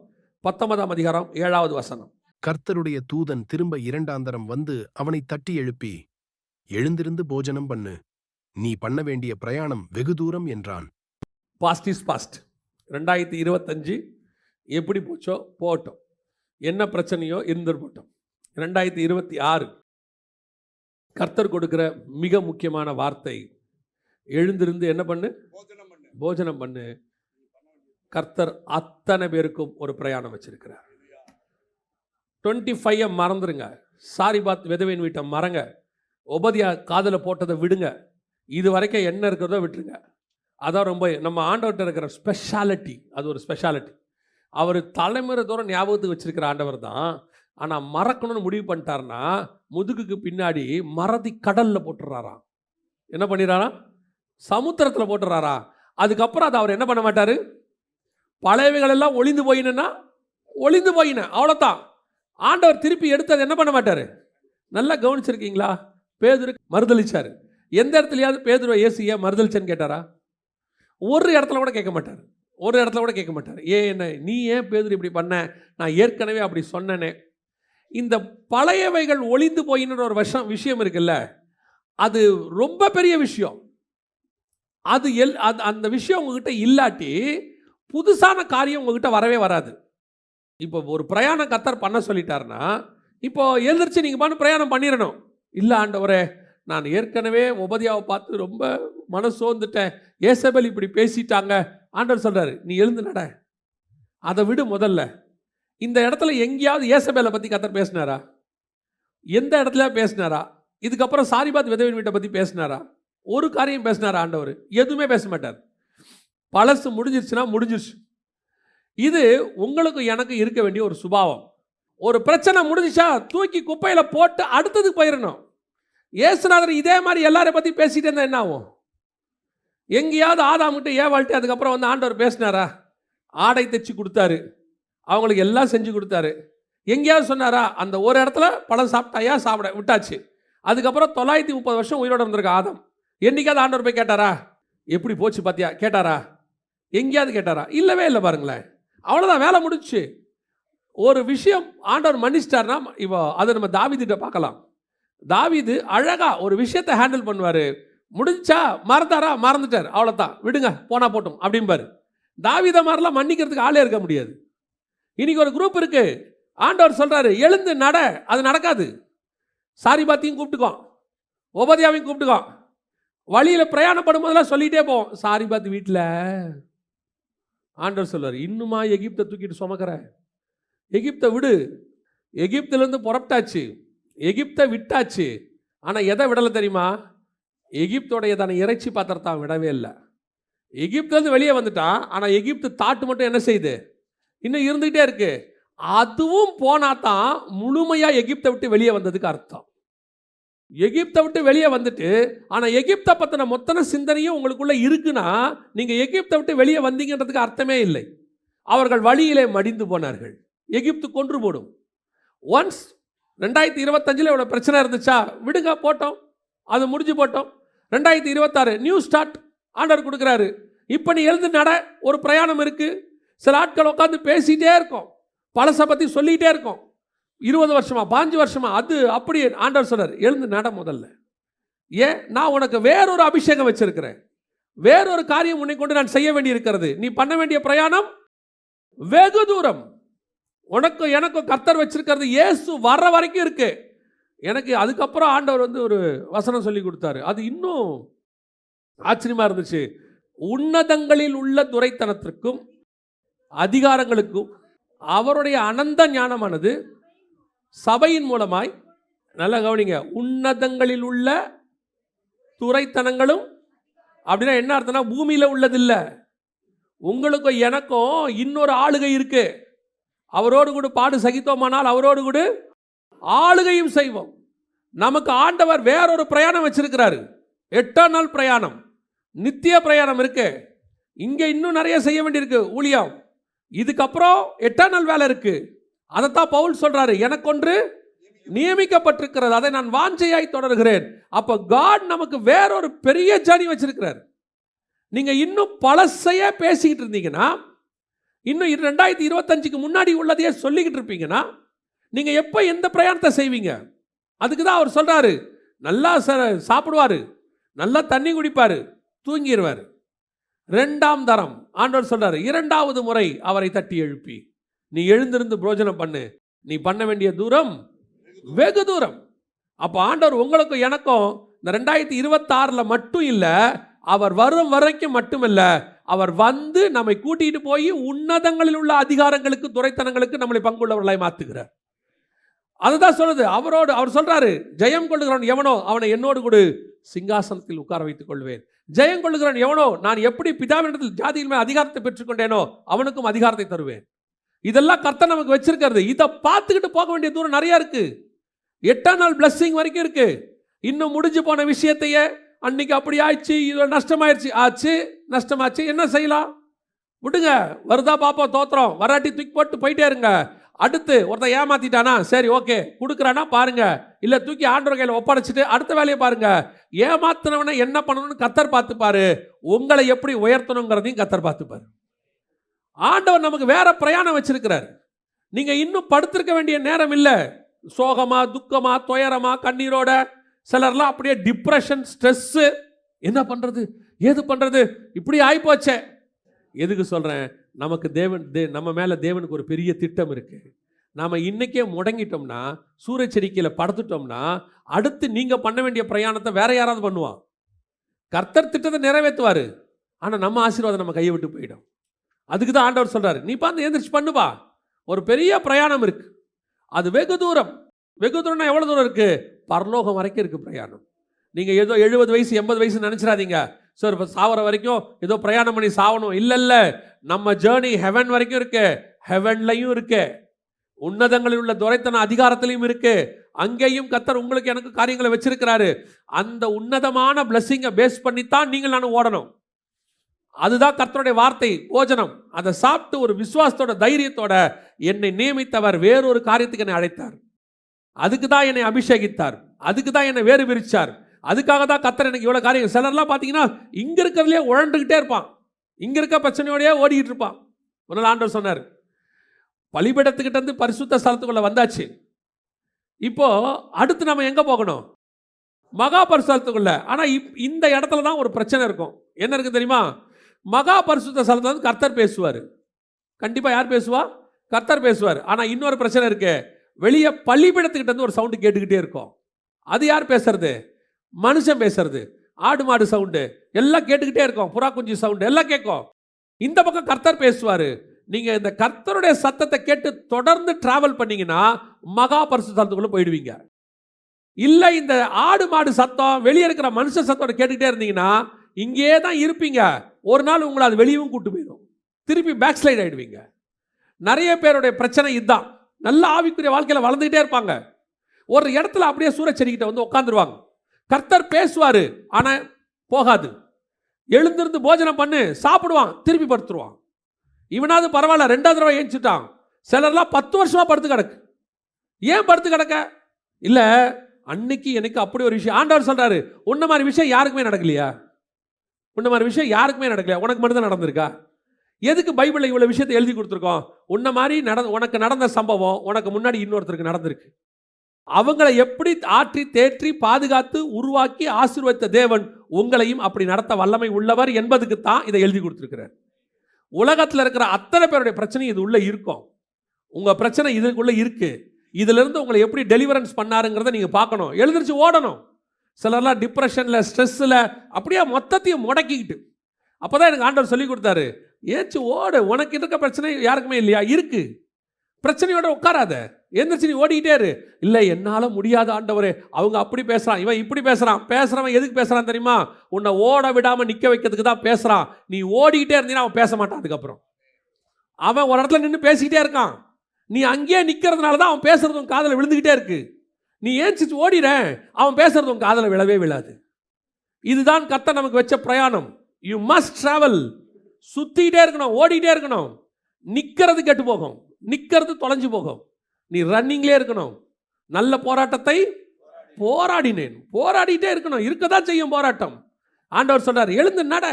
19ஆம் அதிகாரம் 7வது வசனம். கர்த்தருடைய தூதன் திரும்ப 2ஆந்தரம் வந்து அவனை தட்டி எழுப்பி, எழுந்திருந்து போஜனம் பண்ணு, நீ பண்ண வேண்டிய பிரயாணம் வெகு தூரம் என்றான். Past is past. 2025 எப்படி போச்சோ போகட்டும், என்ன பிரச்சனையோ இருந்துட்டு போட்டோம். 2026 கர்த்தர் கொடுக்கிற மிக முக்கியமான வார்த்தை, எழுந்திருந்து என்ன பண்ணு? போஜனம் பண்ணு. கர்த்தர் அத்தனை பேருக்கும் ஒரு பிரயாணம் வச்சிருக்கிறார். 25 மறந்துருங்க. சாரிபாத் விதவையின் வீட்டை மறங்க. ஒபதியா காதில் போட்டதை விடுங்க. இது வரைக்கும் என்ன இருக்கிறதோ விட்டுருங்க. அதான் ரொம்ப நம்ம ஆண்டவர்கிட்ட இருக்கிற ஸ்பெஷாலிட்டி. அது ஒரு ஸ்பெஷாலிட்டி. அவர் தலைமுறை தூரம் ஞாபகத்துக்கு வச்சிருக்கிற ஆண்டவர் தான். ஆனால் மறக்கணும்னு முடிவு பண்ணிட்டாருன்னா முதுகுக்கு பின்னாடி மறதி கடலில் போட்டுறாராம். என்ன பண்ணிடுறாரா? சமுத்திரத்தில் போட்டுறாரா. அதுக்கப்புறம் அதை அவர் என்ன பண்ண மாட்டார்? பழையவைகள் எல்லாம் ஒளிந்து போயினா ஒளிந்து போயின, அவ்வளோதான். ஆண்டவர் திருப்பி எடுத்தது என்ன பண்ண மாட்டார்? நல்லா கவனிச்சிருக்கீங்களா? பேதுருக்கு மறுதளிச்சார். எந்த இடத்துலையாவது பேதுருவை இயேசு ஏன் மறுதளிச்சேன்னு கேட்டாரா? ஒரு இடத்துல கூட கேட்க மாட்டார். ஒரு இடத்துல கூட கேட்க மாட்டார். என்ன நீ ஏன் பேதுரு இப்படி பண்ண? நான் ஏற்கனவே அப்படி சொன்னேனே. இந்த பழையவைகள் ஒளிந்து போயின்ற ஒரு விஷயம் இருக்குல்ல, அது ரொம்ப பெரிய விஷயம். அது அந்த விஷயம் உங்ககிட்ட இல்லாட்டி புதுசான காரியம் உங்ககிட்ட வரவே வராது. இப்போ ஒரு பிரயாணம் கர்த்தர் பண்ண சொல்லிட்டாருன்னா, இப்போ எழுந்திரிச்சு நீங்கள் பண்ண பிரயாணம் பண்ணிடணும். இல்லை ஆண்டவரே, நான் ஏற்கனவே ஒபதியாவை பார்த்து ரொம்ப மனசு சோர்ந்துட்டேன், ஏசபேல் இப்படி பேசிட்டாங்க. ஆண்டவர் சொல்கிறாரு, நீ எழுந்து நட, அதை விடு. முதல்ல இந்த இடத்துல எங்கேயாவது ஏசபேலை பற்றி கர்த்தர் பேசினாரா? எந்த இடத்துல பேசினாரா? இதுக்கப்புறம் சாரிபாத் விதவின் வீட்டை பற்றி பேசினாரா? ஒரு காரியம் பேசினாரா ஆண்டவர்? எதுவுமே பேச மாட்டார். பழசு முடிஞ்சிருச்சுன்னா முடிஞ்சிருச்சு. இது உங்களுக்கு எனக்கு இருக்க வேண்டிய ஒரு சுபாவம். ஒரு பிரச்சனை முடிஞ்சிச்சா தூக்கி குப்பையில் போட்டு அடுத்ததுக்கு போயிடணும். ஏசுநாதர் இதே மாதிரி எல்லாரையும் பற்றி பேசிகிட்டே இருந்தால் என்ன ஆகும்? எங்கேயாவது ஆதாம்கிட்ட ஏவாள்கிட்ட அதுக்கப்புறம் வந்து ஆண்டவர் பேசினாரா? ஆடை தைச்சி கொடுத்தாரு, அவங்களுக்கு எல்லாம் செஞ்சு கொடுத்தாரு. எங்கேயாவது சொன்னாரா அந்த ஒரு இடத்துல பழம் சாப்பிட்டாயா? சாப்பிட விட்டாச்சு. அதுக்கப்புறம் 930 வருஷம் உயிரோடு இருந்திருக்க ஆதாம். என்னைக்காவது ஆண்டவர் போய் கேட்டாரா? எப்படி போச்சு பார்த்தியா கேட்டாரா? எங்கேயாவது கேட்டாரா? இல்லவே இல்லை. பாருங்களேன், அவ்வளோதான், வேலை முடிச்சு. ஒரு விஷயம் ஆண்டவர் மன்னிச்சிட்டார்னா இப்போ அதை நம்ம தாவீதுகிட்ட பார்க்கலாம். தாவீது அழகா ஒரு விஷயத்தை ஹேண்டில் பண்ணுவார். முடிஞ்சா மறந்தாரா? மறந்துட்டார், அவ்வளோதான், விடுங்க, போனா போட்டும் அப்படிம்பாரு. தாவீதை மாதிரிலாம் மன்னிக்கிறதுக்கு ஆளே இருக்க முடியாது. இன்னைக்கு ஒரு குரூப் இருக்கு, ஆண்டவர் சொல்றாரு எழுந்து நட. அது நடக்காது. சாரிபாத்தையும் கூப்பிட்டுக்கோ, உபதியாவையும் கூப்பிட்டுக்கோ. வழியில பிரயாணப்படும் போதெல்லாம் சொல்லிட்டே போவோம், சாரிபாத் வீட்டில். ஆண்டவர் சொல்றாரு, இன்னுமா எகிப்தை தூக்கிட்டு சுமக்கிற? எகிப்தை விடு. எகிப்திலிருந்து புறப்பட்டாச்சு, எகிப்தை விட்டாச்சு. ஆனால் எதை விடலை தெரியுமா? எகிப்தோடைய தானே இறைச்சி பாத்திரத்தான் விடவே இல்லை. எகிப்துலேருந்து வெளியே வந்துட்டான், ஆனால் எகிப்து தாட்டு மட்டும் என்ன செய்யுது? இன்னும் இருந்துகிட்டே இருக்கு. அதுவும் போனா தான் முழுமையாக எகிப்தை விட்டு வெளியே வந்ததுக்கு அர்த்தம். எகிப்தை விட்டு வெளியே வந்துட்டு, ஆனால் எகிப்தை பற்றின மொத்தன சிந்தனையும் உங்களுக்குள்ள இருக்குன்னா நீங்கள் எகிப்தை விட்டு வெளியே வந்தீங்கன்றதுக்கு அர்த்தமே இல்லை. அவர்கள் வழியிலே மடிந்து போனார்கள். எகிப்து கொன்று போடும். ஒன்ஸ் 2025 இவ்வளோ பிரச்சனை இருந்துச்சா, விடுங்க, போட்டோம், அது முடிஞ்சு போட்டோம். 2026 நியூ ஸ்டார்ட் ஆண்டவர் கொடுக்குறாரு. இப்போ நீ எழுந்து நட. ஒரு பிரயாணம் இருக்கு. சில ஆட்கள் உட்காந்து பேசிகிட்டே இருக்கோம், பழசை பற்றி சொல்லிகிட்டே இருக்கோம். 20 வருஷமா 5 வருஷமா அது அப்படி. ஆண்டவர் சொல்றார், எழுந்து நட முதல்ல. ஏன்? நான் உனக்கு வேறொரு அபிஷேகம் வச்சிருக்கிறேன். வேறொரு காரியம் உன்னை கொண்டு நான் செய்ய வேண்டி இருக்கிறது. நீ பண்ண வேண்டிய பிரயாணம் வெகு தூரம். உனக்கும் எனக்கும் கர்த்தர் வச்சிருக்கிறது இயேசு வர்ற வரைக்கும் இருக்கு. எனக்கு அதுக்கப்புறம் ஆண்டவர் ஒரு வசனம் சொல்லி கொடுத்தாரு. அது இன்னும் ஆச்சரியமா இருந்துச்சு. உன்னதங்களில் உள்ள துரைத்தனத்திற்கும் அதிகாரங்களுக்கும் அவருடைய அனந்த ஞானமானது சபையின் மூலமாய், நல்லா கவனிங்க, உன்னதங்களில் உள்ள துரைத்தனங்களும் அப்படின்னா என்ன அர்த்தம்னா பூமியில் உள்ளதில்லை. உங்களுக்கும் எனக்கும் இன்னொரு ஆளுகை இருக்கு. அவரோடு கூட பாடு சகித்தோமானால் அவரோடு கூட ஆளுகையும் செய்வோம். நமக்கு ஆண்டவர் வேறொரு பிரயாணம் வச்சிருக்கிறாரு. எட்டர்னல் பிரயாணம், நித்திய பிரயாணம் இருக்கு. இங்க இன்னும் நிறைய செய்ய வேண்டியிருக்கு ஊழியம். இதுக்கப்புறம் எட்டர்னல் வேலை இருக்கு. அதைத்தான் பவுல் சொல்றாரு, எனக்கொன்று நியமிக்கப்பட்டிருக்கிறது, அதை நான் வாஞ்சையாய் தொடர்கிறேன். அப்ப காட் நமக்கு வேறொரு பெரிய ஜர்னி வச்சிருக்கிறார். நீங்க இன்னும் பழசையே பேசிக்கிட்டு இருந்தீங்கன்னா, இன்னும் 2025க்கு முன்னாடி உள்ளதையே சொல்லிக்கிட்டு இருப்பீங்கன்னா, நீங்க எப்ப எந்த பிரயாணத்தை செய்வீங்க? அதுக்கு தான் அவர் சொல்றாரு, நல்லா சாப்பிடுவாரு, நல்லா தண்ணி குடிப்பாரு, தூங்கிடுவார். 2ஆம் தரம் ஆண்டவர் சொல்றாரு, 2வது முறை அவரை தட்டி எழுப்பி நீ எழுந்திருந்து பிரோஜனம் பண்ணு. நீ பண்ண வேண்டிய தூரம் வெகு தூரம். அப்போ ஆண்டவர் உங்களுக்கும் எனக்கும் இந்த 2026 மட்டும் இல்லை, அவர் வரும் வரைக்கும் மட்டுமில்ல, அவர் வந்து நம்மை கூட்டிகிட்டு போய் உன்னதங்களில் உள்ள அதிகாரங்களுக்கு துரைத்தனங்களுக்கு நம்மளை பங்குள்ளவர்களாய் மாற்றுகிறார். அதுதான் சொல்லுது. அவர் சொல்றாரு, ஜெயம் கொள்ளுகிறவன் எவனோ அவனை என்னோடு கூட சிங்காசனத்தில் உட்கார வைத்துக் கொள்வேன். ஜெயம் கொள்ளுகிறவன் எவனோ நான் எப்படி பிதாவினிடத்தில் ஜாதியின் மேல் அதிகாரத்தை பெற்றுக்கொண்டேனோ அவனுக்கும் அதிகாரத்தை தருவேன். இதெல்லாம் கர்த்தர் நமக்கு வச்சிருக்கிறது. இதை பார்த்துக்கிட்டு போக வேண்டிய தூரம் நிறைய இருக்கு. 8ஆம் நாள் பிளஸ்ஸிங் வரைக்கும் இருக்கு. இன்னும் முடிஞ்சு போன விஷயத்தையே அன்னைக்கு அப்படி ஆயிடுச்சு, இது நஷ்டமாயிடுச்சு, ஆச்சு நஷ்டமாச்சு, என்ன செய்யலாம்? விடுங்க, வருதா பாப்பா தோத்திரம், வராட்டி தூக்கி போட்டு போயிட்டே இருங்க. அடுத்து ஒருத்தன் ஏமாத்திட்டானா, சரி ஓகே கொடுக்குறானா பாருங்க, இல்லை தூக்கி ஆண்டவர் கையில் ஒப்படைச்சிட்டு அடுத்த வேலையை பாருங்க. ஏமாத்தினவனை என்ன பண்ணணும்னு கர்த்தர் பார்த்துப்பாரு, உங்களை எப்படி உயர்த்தணுங்கிறதையும் கர்த்தர் பார்த்துப்பாரு. ஆண்டவர் நமக்கு வேற பிரயாணம் வச்சிருக்கிறார். நீங்க இன்னும் படுத்திருக்க வேண்டிய நேரம் இல்லை. சோகமா, துக்கமா, துயரமா, கண்ணீரோட சிலர்லாம் அப்படியே டிப்ரெஷன், ஸ்ட்ரெஸ், என்ன பண்றது ஏது பண்றது இப்படி ஆயிப்போச்சே. எதுக்கு சொல்றேன்? நமக்கு நம்ம மேல தேவனுக்கு ஒரு பெரிய திட்டம் இருக்கு. நாம இன்னைக்கே முடங்கிட்டோம்னா, சூரிய செடிக்கையில படுத்துட்டோம்னா, அடுத்து நீங்க பண்ண வேண்டிய பிரயாணத்தை வேற யாராவது பண்ணுவான். கர்த்தர் திட்டத்தை நிறைவேற்றுவாரு, ஆனா நம்ம ஆசீர்வாதம் நம்ம கையை விட்டு போயிடும். அதுக்கு தான் ஆண்டவர் சொல்றாரு, நீ பார்த்து எந்திரிச்சு பண்ணுவா. ஒரு பெரிய பிரயாணம் இருக்கு, அது வெகு தூரம். வெகு தூரம்னா எவ்வளவு தூரம் இருக்கு? பரலோகம் வரைக்கும் இருக்கு பிரயாணம். நீங்க ஏதோ 70 வயசு 80 வயசு நினைச்சிடாதீங்க, சார் இப்போ சாவர வரைக்கும் ஏதோ பிரயாணம் பண்ணி சாவணும். இல்ல, நம்ம ஜேர்னி ஹெவன் வரைக்கும் இருக்கு. ஹெவன்லையும் இருக்கு, உன்னதங்களில் உள்ள துரைத்தன அதிகாரத்திலையும் இருக்கு. அங்கேயும் கர்த்தர் உங்களுக்கு எனக்கு காரியங்களை வச்சிருக்கிறாரு. அந்த உன்னதமான பிளஸ்ஸிங்கை பேஸ் பண்ணித்தான் நீங்கள் நானும் ஓடணும். அதுதான் கர்த்தருடைய வார்த்தை, போஜனம். அதை சாப்பிட்டு ஒரு விசுவாசத்தோட தைரியத்தோட என்னை நியமித்தவர் வேறொரு காரியத்துக்கு என்னை அழைத்தார். அதுக்கு தான் என்னை அபிஷேகித்தார், அதுக்கு தான் என்னை வேறு பிரிச்சார். அதுக்காக தான் கர்த்தர் எனக்கு இவ்வளோ காரியம். சிலர்லாம் பார்த்தீங்கன்னா இங்கே இருக்கிறதுலே உழண்டுக்கிட்டே இருப்பான், இங்கே இருக்க பிரச்சனையோடையே ஓடிக்கிட்டு இருப்பான். ஒரு நாள் ஆண்டவர் சொன்னார், பலிபீடத்துக்கிட்ட இருந்து பரிசுத்த ஸ்தலத்துக்குள்ள வந்தாச்சு, இப்போ அடுத்து நம்ம எங்கே போகணும்? மகா பரிசுத்தத்துக்குள்ள. ஆனால் இந்த இடத்துல தான் ஒரு பிரச்சனை இருக்கும். என்ன இருக்கு தெரியுமா? மகா பரிசுத்த ஸ்தலத்துல வந்து கர்த்தர் பேசுவார். கண்டிப்பாக யார் பேசுவா? கர்த்தர் பேசுவார். ஆனால் இன்னொரு பிரச்சனை இருக்கு. வெளியே பள்ளிப்பீடத்துக்கிட்ட இருந்து ஒரு சவுண்டு கேட்டுக்கிட்டே இருக்கும். அது யார் பேசுறது? மனுஷன் பேசுறது. ஆடு மாடு சவுண்டு எல்லாம் கேட்டுக்கிட்டே இருக்கும். புறா குஞ்சு சவுண்டு எல்லாம் கேட்கும். இந்த பக்கம் கர்த்தர் பேசுவார். நீங்கள் இந்த கர்த்தருடைய சத்தத்தை கேட்டு தொடர்ந்து டிராவல் பண்ணீங்கன்னா மகா பரிசுத்தத்துக்குள்ள போயிடுவீங்க. இல்லை இந்த ஆடு மாடு சத்தம், வெளியே இருக்கிற மனுஷ சத்தோட கேட்டுக்கிட்டே இருந்தீங்கன்னா இங்கே தான் இருப்பீங்க. ஒரு நாள் உங்களை அது வெளியவும் கூட்டு போயிடும். திருப்பி பேக் ஸ்லைட் ஆகிடுவீங்க. நிறைய பேருடைய பிரச்சனை இதுதான். நல்ல ஆவிக்குரிய வாழ்க்கையில் வளர்ந்துக்கிட்டே இருப்பாங்க. ஒரு இடத்துல அப்படியே சூரச்செடிக்கிட்ட வந்து உட்காந்துருவாங்க. கர்த்தர் பேசுவார், ஆனால் போகாது. எழுந்திருந்து போஜனம் பண்ணு, சாப்பிடுவான், திருப்பி படுத்துருவான். இவனாவது பரவாயில்ல, 2வது தடவை ஏஞ்சிட்டான். சிலர்லாம் 10 வருஷமாக படுத்து கிடக்கு. ஏன் படுத்து கிடக்க? இல்லை, அன்னைக்கு எனக்கு அப்படி ஒரு விஷயம். ஆண்டவர் சொல்கிறாரு, உன்ன மாதிரி விஷயம் யாருக்குமே நடக்கலையா? உன்ன மாதிரி விஷயம் யாருக்குமே நடக்கலையா? உனக்கு மட்டும்தான் நடந்திருக்கா? எதுக்கு பைபிளில் இவ்வளோ விஷயத்தை எழுதி கொடுத்துருக்கோம்? உன்ன மாதிரி உனக்கு நடந்த சம்பவம் உனக்கு முன்னாடி இன்னொருத்தருக்கு நடந்திருக்கு. அவங்களை எப்படி ஆற்றி தேற்றி பாதுகாத்து உருவாக்கி ஆசீர்வதித்த தேவன் உங்களையும் அப்படி நடத்த வல்லமை உள்ளவர் என்பதுக்கு தான் இதை எழுதி கொடுத்துருக்கிறார். உலகத்தில் இருக்கிற அத்தனை பேருடைய பிரச்சனை இது உள்ள இருக்கும். உங்கள் பிரச்சனை இதுக்குள்ளே இருக்கு. இதிலிருந்து உங்களை எப்படி டெலிவரன்ஸ் பண்ணாருங்கிறத நீங்கள் பார்க்கணும். எழுந்திரிச்சு ஓடணும். சிலர்லாம் டிப்ரெஷனில், ஸ்ட்ரெஸ்ஸில் அப்படியே மொத்தத்தையும் முடக்கிக்கிட்டு, அப்போ தான் எனக்கு ஆண்டவர் சொல்லி கொடுத்தாரு, ஏச்சு ஓடு, உனக்கு இருக்க பிரச்சனை யாருக்குமே இல்லையா? இருக்கு. பிரச்சனையோட உட்காராத, எந்திரிச்சு நீ ஓடிக்கிட்டே இரு. இல்லை, என்னால் முடியாத ஆண்டவரே, அவங்க அப்படி பேசுகிறான், இவன் இப்படி பேசுகிறான். பேசுகிறவன் எதுக்கு பேசுகிறான் தெரியுமா? உன்னை ஓட விடாமல் நிற்க வைக்கிறதுக்கு தான் பேசுகிறான். நீ ஓடிக்கிட்டே இருந்தீங்கன்னா அவன் பேச மாட்டான். அதுக்கப்புறம் அவன் ஒரு இடத்துல நின்று பேசிக்கிட்டே இருக்கான். நீ அங்கேயே நிற்கிறதுனால தான் அவன் பேசுகிறதும் காதில் விழுந்துக்கிட்டே இருக்கு. நீ ஏஞ்சிச்சு ஓடிற, அவன் பேசுகிறதும் காதில் விழவே விழாது. இதுதான் கர்த்தர் நமக்கு வச்ச பிரயாணம். You must travel. சுற்றிக்கிட்டே இருக்கணும், ஓடிக்கிட்டே இருக்கணும். நிற்கிறது கெட்டு போகும், நிற்கிறது தொலைஞ்சு போகும். நீ ரன்னிங்லேயே இருக்கணும். நல்ல போராட்டத்தை போராடினேன். போராடிட்டே இருக்கணும். இருக்கதான் செய்யும் போராட்டம். ஆண்டவர் சொல்றார், எழுந்து நட.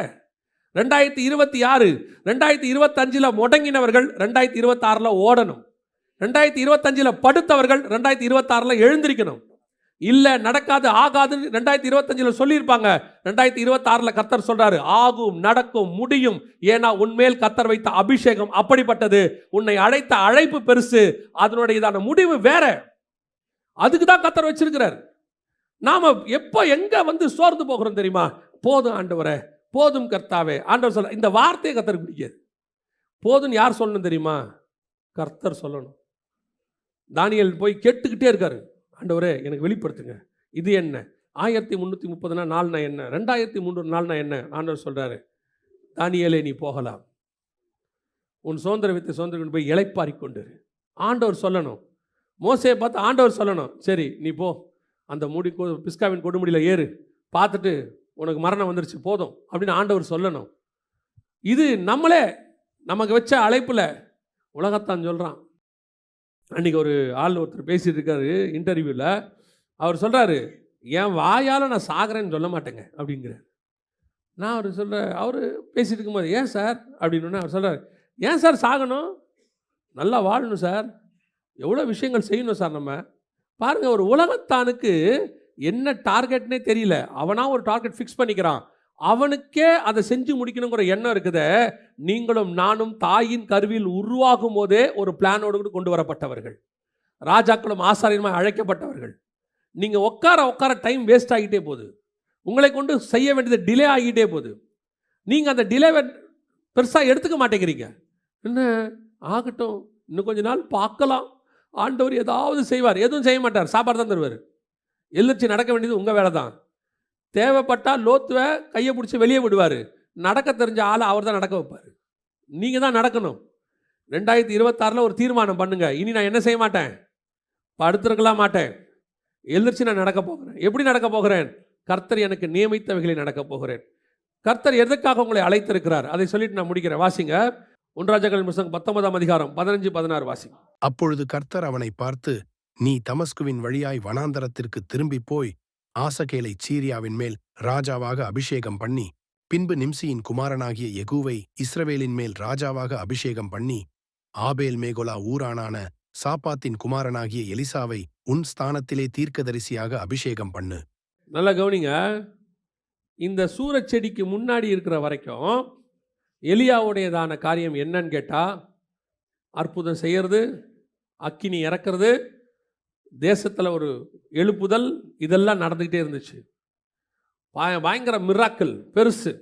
2026 2025 முடங்கினவர்கள் 2026 ஓடணும். 2025 படுத்தவர்கள் 2026 எழுந்திருக்கணும். இல்லை நடக்காது, ஆகாதுன்னு 2025 சொல்லியிருப்பாங்க. 2026 கர்த்தர் சொல்றாரு, ஆகும், நடக்கும், முடியும். ஏன்னா உன்மேல் கர்த்தர் வைத்த அபிஷேகம் அப்படிப்பட்டது. உன்னை அழைத்த அழைப்பு பெருசு, அதனுடையதான முடிவு வேற. அதுக்கு தான் கர்த்தர் வச்சிருக்கிறார். நாம எப்போ எங்க வந்து சோர்ந்து போகிறோம் தெரியுமா? போதும் ஆண்டவரே, போதும் கர்த்தாவே. ஆண்டவர் சொல்ல, இந்த வார்த்தையை கர்த்தருக்கு பிடிக்காது. போதும் யார் சொல்லணும் தெரியுமா? கர்த்தர் சொல்லணும். தானியேல் போய் கேட்டுக்கிட்டே இருக்காரு, ஆண்டவரே எனக்கு வெளிப்படுத்துங்க, இது என்ன? 1330 நாள்னா என்ன? 2300 நாள்னா என்ன? ஆண்டவர் சொல்றாரு, தானியேலே நீ போகலாம், உன் சுதந்திர வித்தை சுதந்திரம் போய் இளைப்பாரி கொண்டு. ஆண்டவர் சொல்லணும். மோசையை பார்த்து ஆண்டவர் சொல்லணும், சரி நீ போ, அந்த பிஸ்காவின் கொடுமுடியில் ஏறு, பார்த்துட்டு உனக்கு மரணம் வந்துருச்சு போதும் அப்படின்னு ஆண்டவர் சொல்லணும். இது நம்மளே நமக்கு வச்ச அழைப்பில் உலகத்தான் சொல்கிறான். அன்றைக்கி ஒரு ஆள் ஒருத்தர் பேசிகிட்டு இருக்காரு இன்டர்வியூவில். அவர் சொல்கிறாரு, என் வாயால் நான் சாகிறேன்னு சொல்ல மாட்டேங்க அப்படிங்கிறார். நான் அவர் சொல்கிறேன், அவர் பேசிகிட்டு இருக்கும்போது, ஏன் சார் அப்படின்னு அவர் சொல்கிறார், ஏன் சார் சாகணும்? நல்லா வாழணும் சார், எவ்வளோ விஷயங்கள் செய்யணும் சார். நம்ம பாருங்கள், ஒரு உலகத்தானுக்கு என்ன டார்கெட்னே தெரியல, அவனா ஒரு டார்கெட் ஃபிக்ஸ் பண்ணிக்கிறான். அவனுக்கே அதை செஞ்சு முடிக்கணுங்கிற எண்ணம் இருக்குது. நீங்களும் நானும் தாயின் கருவில் உருவாகும் போதே ஒரு பிளானோடு கொண்டு வரப்பட்டவர்கள், ராஜாக்களும் ஆசாரியமாக அழைக்கப்பட்டவர்கள். நீங்கள் உட்கார டைம் வேஸ்ட் ஆகிட்டே போகுது. உங்களை கொண்டு செய்ய வேண்டியது டிலே ஆகிட்டே போகுது. நீங்கள் அந்த டிலேவை பெருசாக எடுத்துக்க மாட்டேங்கிறீங்க. என்ன ஆகட்டும், இன்னும் கொஞ்ச நாள் பார்க்கலாம், ஆண்டவர் ஏதாவது செய்வார். எதுவும் செய்ய மாட்டார், சாப்பாடு தான் தருவார். எழுந்திரிச்சு நடக்க வேண்டியது உங்கள் வேலை தான். தேவைப்பட்டால் லோத்துவை கையை பிடிச்சி வெளியே விடுவார். நடக்க தெரிஞ்ச ஆளை அவர் தான் நடக்க வைப்பார். நீங்கள் தான் நடக்கணும். 2026 ஒரு தீர்மானம் பண்ணுங்க, இனி நான் என்ன செய்ய மாட்டேன், படுத்திருக்கலாம் மாட்டேன், எழுந்திரிச்சு நான் நடக்க போகிறேன். எப்படி நடக்க போகிறேன்? கர்த்தர் எனக்கு நியமித்தவைகளை நடக்க போகிறேன். கர்த்தர் எதற்காக உங்களை அழைத்திருக்கிறார் அதை சொல்லிட்டு நான் முடிக்கிறேன். வாசிங்க, 1 ராஜாக்களின் புத்தகம் 19ஆம் அதிகாரம் 15-16 வாசிங்க. அப்பொழுது கர்த்தர் அவனை பார்த்து, நீ தமஸ்குவின் வழியாய் வனாந்தரத்திற்கு திரும்பி போய் ஆசகேலை சீரியாவின் மேல் ராஜாவாக அபிஷேகம் பண்ணி, பின்பு நிம்சியின் குமாரனாகிய யெகூவை இஸ்ரவேலின் மேல் ராஜாவாக அபிஷேகம் பண்ணி, ஆபேல் மேகொலா ஊரானான சாப்பாத்தின் குமாரனாகிய எலிசாவை உன் ஸ்தானத்திலே தீர்க்கதரிசியாக அபிஷேகம் பண்ணு. நல்லா கவனிங்க. இந்த சூரச்செடிக்கு முன்னாடி இருக்கிற வரைக்கும் எலியாவுடையதான காரியம் என்னன்னு கேட்டால், அற்புதம் செய்கிறது, அக்கினி இறக்கிறது, தேசத்தில் ஒரு எழுப்புதல், இதெல்லாம் நடந்துக்கிட்டே இருந்துச்சு. பயங்கர மிராக்கிள் பெருசு,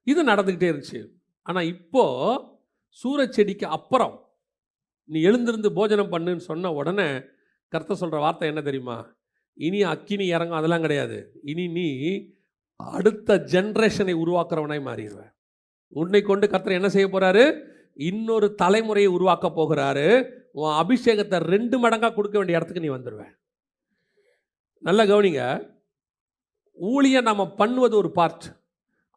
இது நடந்துக்கிட்டே இருந்துச்சு. ஆனால் இப்போ சூரச்செடிக்கு அப்புறம் நீ எழுந்திருந்து போஜனம் பண்ணுன்னு சொன்ன உடனே கர்த்தர் சொல்கிற வார்த்தை என்ன தெரியுமா? இனி அக்கினி இறங்கும், அதெல்லாம் கிடையாது. இனி நீ அடுத்த ஜென்ரேஷனை உருவாக்குறவனாய் மாறிடுவேன். உன்னை கொண்டு கர்த்தர் என்ன செய்ய போகிறாரு? இன்னொரு தலைமுறையை உருவாக்க போகிறாரு. உன் அபிஷேகத்தை 2 மடங்காக கொடுக்க வேண்டிய இடத்துக்கு நீ வந்துடுவேன். நல்லா கவனிங்க, ஊழியம் நம்ம பண்ணுவது ஒரு பார்ட்,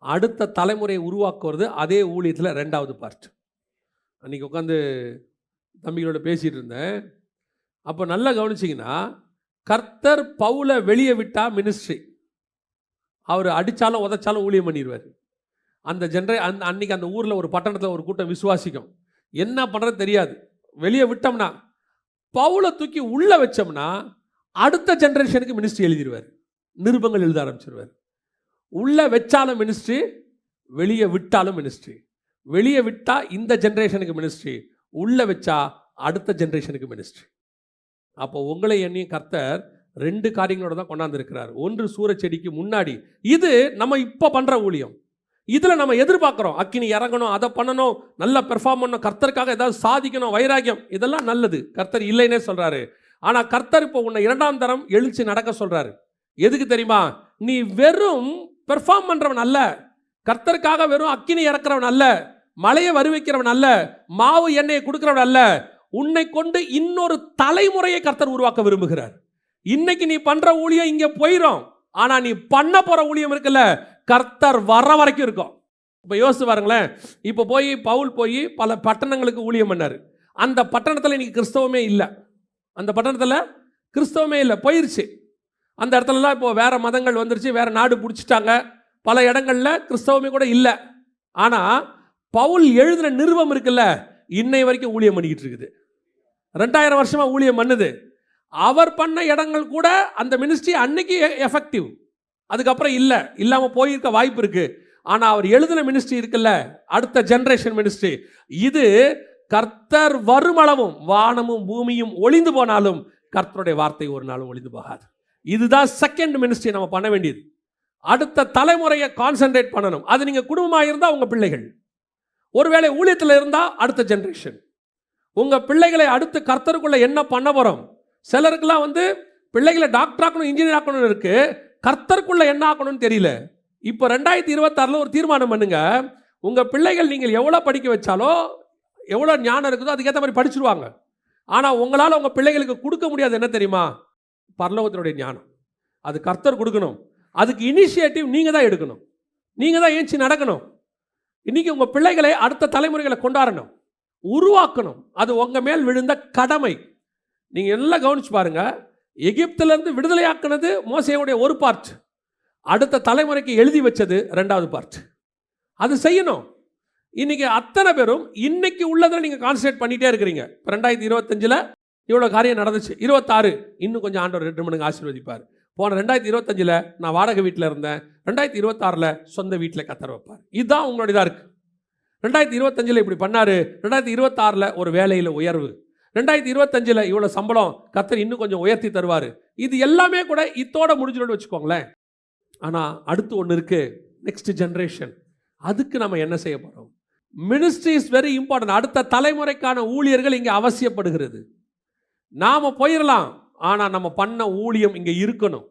அடுத்த தலைமுறையை உருவாக்குவது அதே ஊழியத்தில் 2வது பார்ட். அன்றைக்கி உட்காந்து தம்பிகளோட பேசிகிட்டு இருந்தேன். அப்போ நல்லா கவனிச்சிங்கன்னா, கர்த்தர் பவுலை வெளியே விட்டால் மினிஸ்ட்ரி, அவர் அடித்தாலும் உதைச்சாலும் ஊழியம் பண்ணிடுவார். அந்த அன்றைக்கி அந்த ஊரில் ஒரு பட்டணத்தில் ஒரு கூட்டம் விசுவாசிக்கும், என்ன பண்ணுறது தெரியாது. வெளியே விட்டோம்னா, பவுலை தூக்கி உள்ளே வச்சோம்னா அடுத்த ஜென்ரேஷனுக்கு மினிஸ்ட்ரி எழுதிடுவார், நிருபங்கள் எழுத ஆரம்பிச்சிருவார். உள்ளே வச்சாலும் மினிஸ்ட்ரி, வெளியே விட்டாலும் மினிஸ்ட்ரி. வெளியே விட்டால் இந்த ஜென்ரேஷனுக்கு மினிஸ்ட்ரி, உள்ளே வச்சா அடுத்த ஜென்ரேஷனுக்கு மினிஸ்ட்ரி. அப்போ உங்களை எண்ணியும் கர்த்தர் 2 காரியங்களோட தான் கொண்டாந்துருக்கிறார். ஒன்று சூரச்செடிக்கு முன்னாடி, இது நம்ம இப்போ பண்ணுற ஊழியம். இதில் நம்ம எதிர்பார்க்குறோம் அக்கினி இறங்கணும், அதை பண்ணணும், நல்லா பெர்ஃபார்ம் பண்ணணும், கர்த்தருக்காக ஏதாவது சாதிக்கணும், வைராக்கியம், இதெல்லாம் நல்லது, கர்த்தர் இல்லைன்னே சொல்கிறாரு. ஆனால் கர்த்தர் இப்போ உன்னை 2ஆம் தரம் எழுச்சி நடக்க சொல்கிறாரு. எதுக்கு தெரியுமா? நீ வெறும் பெர்ஃபார்ம் பண்ணுறவன் அல்ல, கர்த்தருக்காக வெறும் அக்கினி இறக்குறவன் அல்ல, மழையை வருவிக்கிறவன் அல்ல, மாவு எண்ணெயை கொடுக்கிறவன் அல்ல, உன்னை கொண்டு இன்னொரு தலைமுறையை கர்த்தர் உருவாக்க விரும்புகிறார். இன்னைக்கு நீ பண்ற ஊழியம் இங்கே போயிடும், ஆனால் நீ பண்ண போகிற ஊழியம் இருக்குல்ல, கர்த்தர் வர வரைக்கும் இருக்கும். இப்போ யோசிச்சு பாருங்களேன், இப்போ பவுல் போய் பல பட்டணங்களுக்கு ஊழியம் பண்ணார். அந்த பட்டணத்தில் இன்னைக்கு கிறிஸ்தவமே இல்லை, அந்த பட்டணத்தில் கிறிஸ்தவமே இல்லை, போயிருச்சு. அந்த இடத்துலலாம் இப்போ வேறு மதங்கள் வந்துருச்சு, வேறு நாடு பிடிச்சிட்டாங்க, பல இடங்களில் கிறிஸ்தவமே கூட இல்லை. ஆனால் பவுல் எழுதின நிருபம் இருக்குல்ல, இன்னை வரைக்கும் ஊழியம் பண்ணிக்கிட்டு இருக்குது. 2000 வருஷமாக ஊழியம் பண்ணுது. அவர் பண்ண இடங்கள் கூட அந்த மினிஸ்ட்ரி அன்னைக்கு எஃபெக்டிவ், அதுக்கப்புறம் இல்லை, இல்லாமல் போயிருக்க வாய்ப்பு இருக்குது. ஆனால் அவர் எழுதின மினிஸ்ட்ரி இருக்குல்ல, அடுத்த ஜென்ரேஷன் மினிஸ்ட்ரி, இது கர்த்தர் வருமளவும் வானமும் பூமியும் ஒளிந்து போனாலும் கர்த்தருடைய வார்த்தை ஒரு நாளும் ஒளிந்து போகாது. இதுதான் செகண்ட் மினிஸ்ட்ரி நம்ம பண்ண வேண்டியது. அடுத்த தலைமுறையை கான்சென்ட்ரேட் பண்ணணும். அது நீங்கள் குடும்பமாக இருந்தால் உங்கள் பிள்ளைகள், ஒருவேளை ஊழியத்தில் இருந்தால் அடுத்த ஜென்ரேஷன், உங்கள் பிள்ளைகளை அடுத்து கர்த்தருக்குள்ளே என்ன பண்ண போகிறோம். சிலருக்குலாம் பிள்ளைகளை டாக்டர் ஆக்கணும், இன்ஜினியர் ஆக்கணும்னு இருக்குது, கர்த்தருக்குள்ளே என்ன ஆக்கணும்னு தெரியல. இப்போ 2026 ஒரு தீர்மானம் பண்ணுங்க, உங்கள் பிள்ளைகள் நீங்கள் எவ்வளோ படிக்க வச்சாலோ, எவ்வளோ ஞானம் இருக்குதோ அதுக்கேற்ற மாதிரி படிச்சுருவாங்க. ஆனால் உங்களால் உங்கள் பிள்ளைகளுக்கு கொடுக்க முடியாது என்ன தெரியுமா? பரலோகத்தினுடைய ஞானம். அது கர்த்தர் கொடுக்கணும். அதுக்கு இனிஷியேட்டிவ் நீங்கள் தான் எடுக்கணும், நீங்கள் தான் ஏஞ்சி நடக்கணும். இன்றைக்கி உங்கள் பிள்ளைகளை அடுத்த தலைமுறைகளை கொண்டாடணும், உருவாக்கணும். அது உங்கள் மேல் விழுந்த கடமை. நீங்கள் எல்லாம் கவனிச்சு பாருங்கள், எகிப்திலிருந்து விடுதலையாக்குனது மோசேயுடைய ஒரு பார்ட், அடுத்த தலைமுறைக்கு எழுதி வச்சது 2வது பார்ட். அது செய்யணும். இன்றைக்கி அத்தனை பேரும் இன்னைக்கு உள்ளதில் நீங்கள் கான்சன்ட்ரேட் பண்ணிகிட்டே இருக்கிறீங்க. இப்போ 2025 இவ்வளோ காரியம் நடந்துச்சு, 26 இன்னும் கொஞ்சம் ஆண்டவர் 2 மடங்கு ஆசீர்வதிப்பார். போன 2025 நான் வாடகை வீட்டில் இருந்தேன், 2026 சொந்த வீட்டில் கத்தர் வைப்பார். இதுதான் உங்களுடையதாக இருக்குது. 2025 இப்படி பண்ணார், 2026 ஒரு வேலையில் உயர்வு, 2025 இவ்வளோ சம்பளம் கத்தர் இன்னும் கொஞ்சம் உயர்த்தி தருவார். இது எல்லாமே கூட இத்தோட முடிஞ்சிடும்னு வச்சுக்கோங்களேன். ஆனால் அடுத்து ஒன்று இருக்குது, நெக்ஸ்ட் ஜென்ரேஷன். அதுக்கு நம்ம என்ன செய்ய போகிறோம்? Ministry is very important. அடுத்த தலைமுறைக்கான ஊழியர்கள் இங்கே அவசியப்படுகிறது. நாம் போயிடலாம், ஆனால் நம்ம பண்ண ஊழியம் இங்கே இருக்கணும்.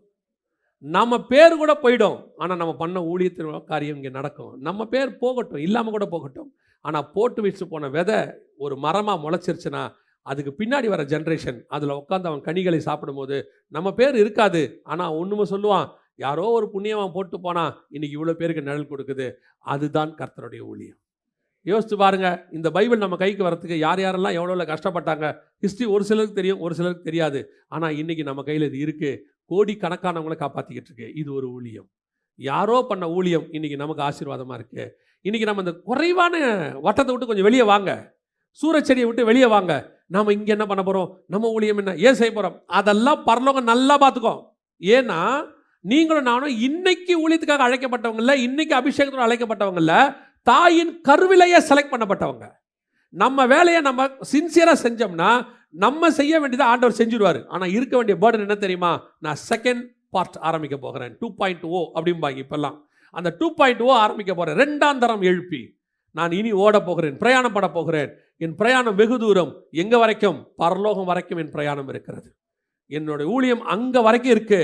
நம்ம பேர் கூட போயிடும், ஆனால் நம்ம பண்ண ஊழியத்தின் காரியம் இங்கே நடக்கும். நம்ம பேர் போகட்டும், இல்லாமல் கூட போகட்டும், ஆனால் போட்டு வச்சு போன விதை ஒரு மரமாக முளைச்சிருச்சுன்னா அதுக்கு பின்னாடி வர ஜென்ரேஷன் அதில் உட்காந்து அவன் கனிகளை சாப்பிடும்போது நம்ம பேர் இருக்காது. ஆனால் ஒன்றுமே சொல்லுவான், யாரோ ஒரு புண்ணியவன் போட்டு போனால் இன்றைக்கி இவ்வளோ பேருக்கு நிழல் கொடுக்குது. அதுதான் கர்த்தருடைய ஊழியம். யோசித்து பாருங்கள், இந்த பைபிள் நம்ம கைக்கு வரத்துக்கு யார் யாரெல்லாம் எவ்வளோ கஷ்டப்பட்டாங்க. ஹிஸ்ட்ரி ஒரு சிலருக்கு தெரியும், ஒரு சிலருக்கு தெரியாது. ஆனால் இன்றைக்கி நம்ம கையில் இது இருக்குது, கோடி கணக்கானவங்களை காப்பாற்றிக்கிட்டு இருக்கு. இது ஒரு ஊழியம், யாரோ பண்ண ஊழியம் இன்றைக்கி நமக்கு ஆசீர்வாதமாக இருக்குது. இன்றைக்கி நம்ம இந்த குறைவான வட்டத்தை விட்டு கொஞ்சம் வெளியே வாங்க, சூரச்செடியை விட்டு வெளியே வாங்க. நாம் இங்கே என்ன பண்ண போகிறோம், நம்ம ஊழியம் என்ன, ஏன் செய்ய போகிறோம், அதெல்லாம் பரலோகம் நல்லா பார்த்துக்கோ. ஏன்னா நீங்களும் நானும் இன்னைக்கு ஊழியத்துக்காக அழைக்கப்பட்டவங்கள, இன்னைக்கு அபிஷேகத்தோடு அழைக்கப்பட்டவங்கள, தாயின் கருவிலையே செலக்ட் பண்ணப்பட்டவங்க. நம்ம வேலையை நம்ம சின்சியராக செஞ்சோம்னா நம்ம செய்ய வேண்டியதை ஆண்டவர் செஞ்சுடுவார். ஆனால் இருக்க வேண்டிய பேர்டன் என்ன தெரியுமா? நான் செகண்ட் பார்ட் ஆரம்பிக்க போகிறேன், 2.0 அப்படிம்பாங்க இப்பெல்லாம். அந்த 2.0 ஆரம்பிக்க போகிறேன், 2ஆம் தரம் எழுப்பி நான் இனி ஓட போகிறேன், பிரயாணம் பண்ண போகிறேன். என் பிரயாணம் வெகு தூரம். எங்கே வரைக்கும்? பரலோகம் வரைக்கும் என் பிரயாணம் இருக்கிறது. என்னுடைய ஊழியம் அங்கே வரைக்கும் இருக்கு.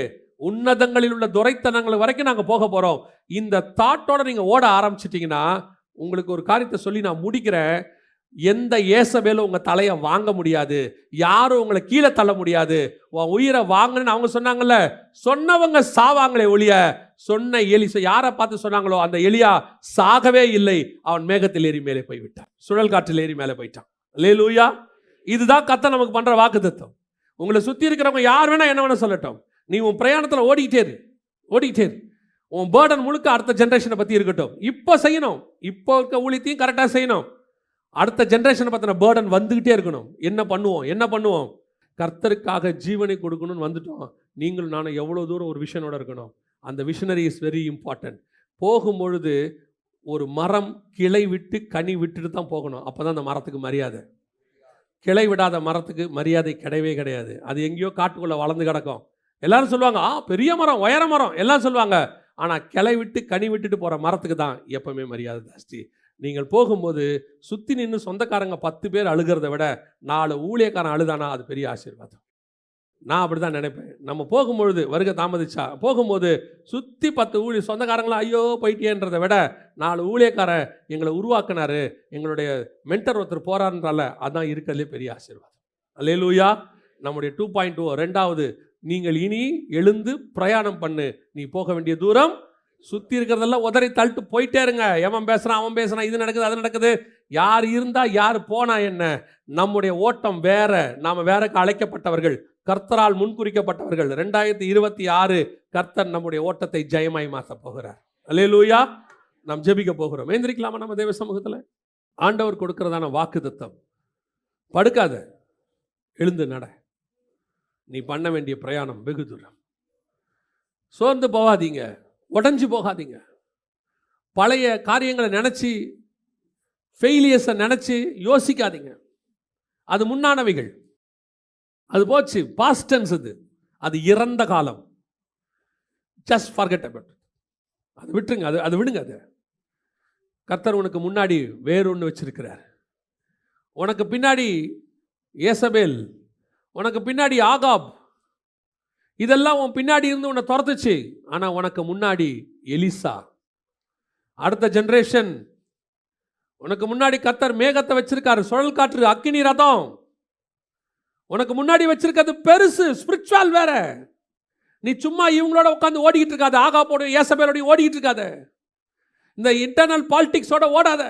உன்னதங்களில் உள்ள துரைத்தனங்கள் வரைக்கும் நாங்கள் போக போகிறோம். இந்த தாட்டோட நீங்கள் ஓட ஆரம்பிச்சிட்டிங்கன்னா, உங்களுக்கு ஒரு காரியத்தை சொல்லி நான் முடிக்கிறேன். எந்த ஏசபேலும் உங்கள் தலையை வாங்க முடியாது, யாரும் உங்களை கீழே தள்ள முடியாது. உன் உயிரை வாங்கன்னு அவங்க சொன்னாங்கல்ல, சொன்னவங்க சாவாங்களே ஒழிய, சொன்ன யாரை பார்த்து சொன்னாங்களோ அந்த எலியா சாகவே இல்லை. அவன் மேகத்தில் ஏறி மேலே போய்விட்டான், சுழல் காற்றில் ஏறி மேலே போயிட்டான். அல்லேலூயா. இதுதான் கர்த்தர் நமக்கு பண்ற வாக்குத்தத்தம். உங்களை சுற்றி இருக்கிறவங்க யார் வேணா என்ன வேணா சொல்லட்டும், நீ உன் பிரயாணத்தில் ஓடிக்கிட்டே இரு. உன் பேர்டன் முழுக்க அடுத்த ஜென்ரேஷனை பற்றி இருக்கட்டும். இப்போ செய்யணும், இப்போ இருக்க ஊழியத்தையும் கரெக்டாக செய்யணும். அடுத்த ஜென்ரேஷனை பற்றின பேர்டன் வந்துக்கிட்டே இருக்கணும். என்ன பண்ணுவோம்? கர்த்தருக்காக ஜீவனை கொடுக்கணும்னு வந்துட்டோம். நீங்களும் நானும் எவ்வளோ தூரம் ஒரு விஷனோட இருக்கணும். அந்த விஷனரி இஸ் வெரி இம்பார்ட்டன்ட். போகும்பொழுது ஒரு மரம் கிளை விட்டு கனி விட்டுட்டு தான் போகணும். அப்போ தான் அந்த மரத்துக்கு மரியாதை. கிளை விடாத மரத்துக்கு மரியாதை கிடையவே கிடையாது. அது எங்கேயோ காட்டுக்குள்ளே வளர்ந்து கிடக்கும். எல்லாரும் சொல்லுவாங்க, பெரிய மரம், உயர மரம் எல்லாம் சொல்லுவாங்க. ஆனால் கிளை விட்டு கனி விட்டுட்டு போகிற மரத்துக்கு தான் எப்பவுமே மரியாதை ஜாஸ்தி. நீங்கள் போகும்போது சுற்றி நின்று சொந்தக்காரங்க 10 பேர் அழுகிறத விட 4 ஊழியக்காரன் அழுதானா அது பெரிய ஆசீர்வாதம். நான் அப்படி தான் நினைப்பேன். நம்ம போகும்பொழுது வருகை தாமதிச்சா போகும்போது சுற்றி 10 சொந்தக்காரங்களாம் ஐயோ போயிட்டேன்றதை விட 4 ஊழியக்காரன் எங்களை உருவாக்குனாரு, எங்களுடைய மென்டர் ஒருத்தர் போறாருன்றால அதான் இருக்கிறதுலே பெரிய ஆசீர்வாதம். அல்லேலூயா. நம்முடைய 2.0 2வது, நீங்கள் இனி எழுந்து பிரயாணம் பண்ணு. நீ போக வேண்டிய தூரம், சுற்றி இருக்கிறதெல்லாம் உதறி தள்ளிட்டு போயிட்டே இருங்க. அவன் பேசுகிறான், இது நடக்குது, அது நடக்குது. யார் இருந்தா யார் போனா என்ன? நம்முடைய ஓட்டம் வேற. நாம் வேறக்கு அழைக்கப்பட்டவர்கள், கர்த்தரால் முன்குறிக்கப்பட்டவர்கள். 2026 கர்த்தர் நம்முடைய ஓட்டத்தை ஜெயமாய் மாற்ற போகிறார். அல்லேலூயா. நாம் ஜெபிக்க போகிறோம். எழுந்திரிக்கலாமா நம்ம தேவ சமூகத்தில்? ஆண்டவர் கொடுக்கிறதான வாக்குத்தத்தம். படுக்காத, எழுந்து நட. நீ பண்ண வேண்டிய பிரயாணம் வெகு தூரம். சோர்ந்து போகாதீங்க, உடஞ்சி போகாதீங்க. பழைய காரியங்களை நினச்சி, ஃபெயிலியர்ஸை நினச்சி யோசிக்காதீங்க. அது முன்னானவைகள், அது போச்சு, பாஸ்ட் டென்ஸ். அது இறந்த காலம். Just forget about it. அது விட்டுருங்க, அது விடுங்க. அது கர்த்தர் உனக்கு முன்னாடி வேறொன்று வச்சிருக்கிறார். உனக்கு பின்னாடி ஏசபேல், உனக்கு பின்னாடி ஆகாப், இதெல்லாம் உன் பின்னாடி இருந்து உன்னை துரத்துச்சு. ஆனால் உனக்கு முன்னாடி எலிசா, அடுத்த ஜென்ரேஷன். உனக்கு முன்னாடி கர்த்தர் மேகத்தை வச்சிருக்காரு, சுழல் காற்று, அக்கினி ரதம். உனக்கு முன்னாடி வச்சிருக்கிறது பெருசு, ஸ்பிரிச்சுவல் வேற. நீ சும்மா இவங்களோட உட்காந்து ஓடிக்கிட்டு இருக்காத, ஆகாப்போட ஏசபேலோட ஓடிக்கிட்டு இருக்காத. இந்த இன்டர்னல் பாலிடிக்ஸோட ஓடாத.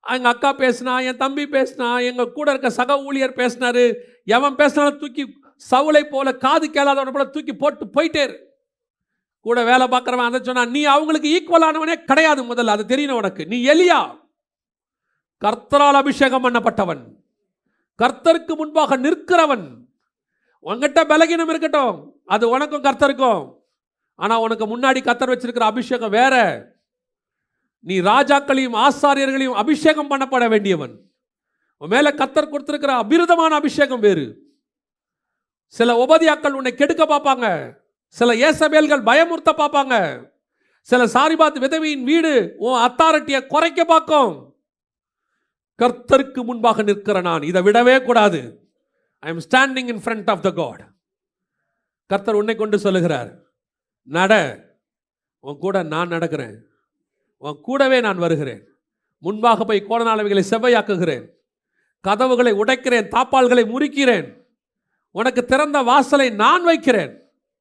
எங்கள் அக்கா பேசினா, என் தம்பி பேசினா, எங்கள் கூட இருக்க சக ஊழியர் பேசினாரு, எவன் பேசினாலும் தூக்கி சவுளை போல காது கேளாதவனை போல தூக்கி போட்டு போயிட்டே இரு. கூட வேலை பார்க்குறவன் அதை சொன்னா, நீ அவங்களுக்கு ஈக்குவலானவனே கிடையாது. முதல்ல அது தெரியணும் உனக்கு. நீ எலியா, கர்த்தரால் அபிஷேகம் பண்ணப்பட்டவன், கர்த்தருக்கு முன்பாக நிற்கிறவன். உங்ககிட்ட பலகீனம் இருக்கட்டும், அது உனக்கும் கர்த்தருக்கும். ஆனால் உனக்கு முன்னாடி கர்த்தர் வச்சிருக்கிற அபிஷேகம் வேற. நீ ராஜாக்களையும் ஆசாரியர்களையும் அபிஷேகம் பண்ணப்பட வேண்டியவன். உன் மேல கர்த்தர் கொடுத்திருக்கிற அபிருதமான அபிஷேகம் வேறு. சில உபதியாக்கள் உன்னை கெடுக்க பார்ப்பாங்க, சில ஏசபேல்கள் பயமுறுத்த பார்ப்பாங்க, சில சாரிபாத் விதவியின் வீடு உன் அத்தாரிட்டியை குறைக்க பார்க்கும். கர்த்தருக்கு முன்பாக நிற்கிற நான் இதை விடவே கூடாது. I am standing in front of the God. கர்த்தர் உன்னை கொண்டு சொல்லுகிறார், நட, உன் கூட நான் நடக்கிறேன், உன் கூடவே நான் வருகிறேன். முன்பாக போய் கோணநாளவைகளை செவ்வையாக்குகிறேன், கதவுகளை உடைக்கிறேன், தாப்பால்களை முறிக்கிறேன், உனக்கு திறந்த வாசலை நான் வைக்கிறேன்.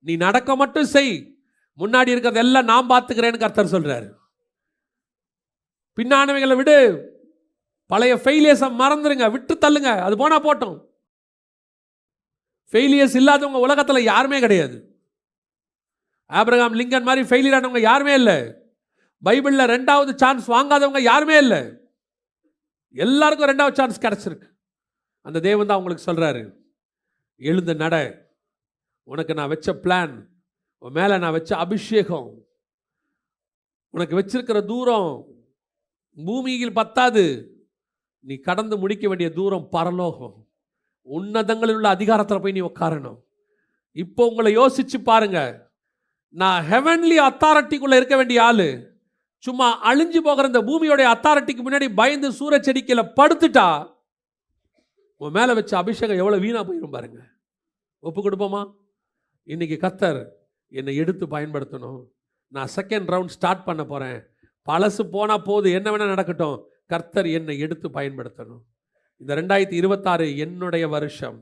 நீ நடக்க மட்டும் செய், முன்னாடி இருக்கிறது எல்லாம் நான் பார்த்துக்கிறேன்னு கர்த்தர் சொல்றாரு. பின்னானவைகளை விடு, பழைய ஃபெயிலியர்ஸை மறந்துருங்க, விட்டு தள்ளுங்க, அது போனா போட்டோம். ஃபெயிலியர்ஸ் இல்லாதவங்க உலகத்தில் யாருமே கிடையாது. ஆபிரகாம் லிங்கன் மாதிரி ஃபெயிலியர் ஆனவங்க யாருமே இல்லை. பைபிளில் 2வது சான்ஸ் வாங்காதவங்க யாருமே இல்லை. எல்லாருக்கும் 2வது சான்ஸ் கிடைச்சிருக்கு. அந்த தேவன் தான் உங்களுக்கு சொல்றாரு, எழுந்து நட. உனக்கு நான் வச்ச பிளான், உன் மேலே நான் வச்ச அபிஷேகம், உனக்கு வச்சிருக்கிற தூரம் பூமியில் பத்தாது. நீ கடந்து முடிக்க வேண்டிய தூரம் பரலோகம். உன்னதங்களில் உள்ள அதிகாரத்தில் போய் நீ உட்காரணும். இப்போ உங்களை யோசிச்சு பாருங்க. நான் ஹெவன்லி அத்தாரிட்டிக்குள்ள இருக்க வேண்டிய ஆளு சும்மா அழிஞ்சு போகிற இந்த பூமியோடைய அத்தாரிட்டிக்கு முன்னாடி பயந்து சூரச்செடிக்கையில படுத்துட்டா உன் மேல வச்ச அபிஷேகம் எவ்வளவு வீணா போயிடும் பாருங்க. ஒப்பு கொடுப்போமா? இன்னைக்கு கர்த்தர் என்னை எடுத்து பயன்படுத்தணும். நான் செகண்ட் ரவுண்ட் ஸ்டார்ட் பண்ண போறேன். பழசு போனா போது, என்ன வேணா நடக்கட்டும், கர்த்தர் என்னை எடுத்து பயன்படுத்தணும். இந்த 2026 என்னுடைய வருஷம்.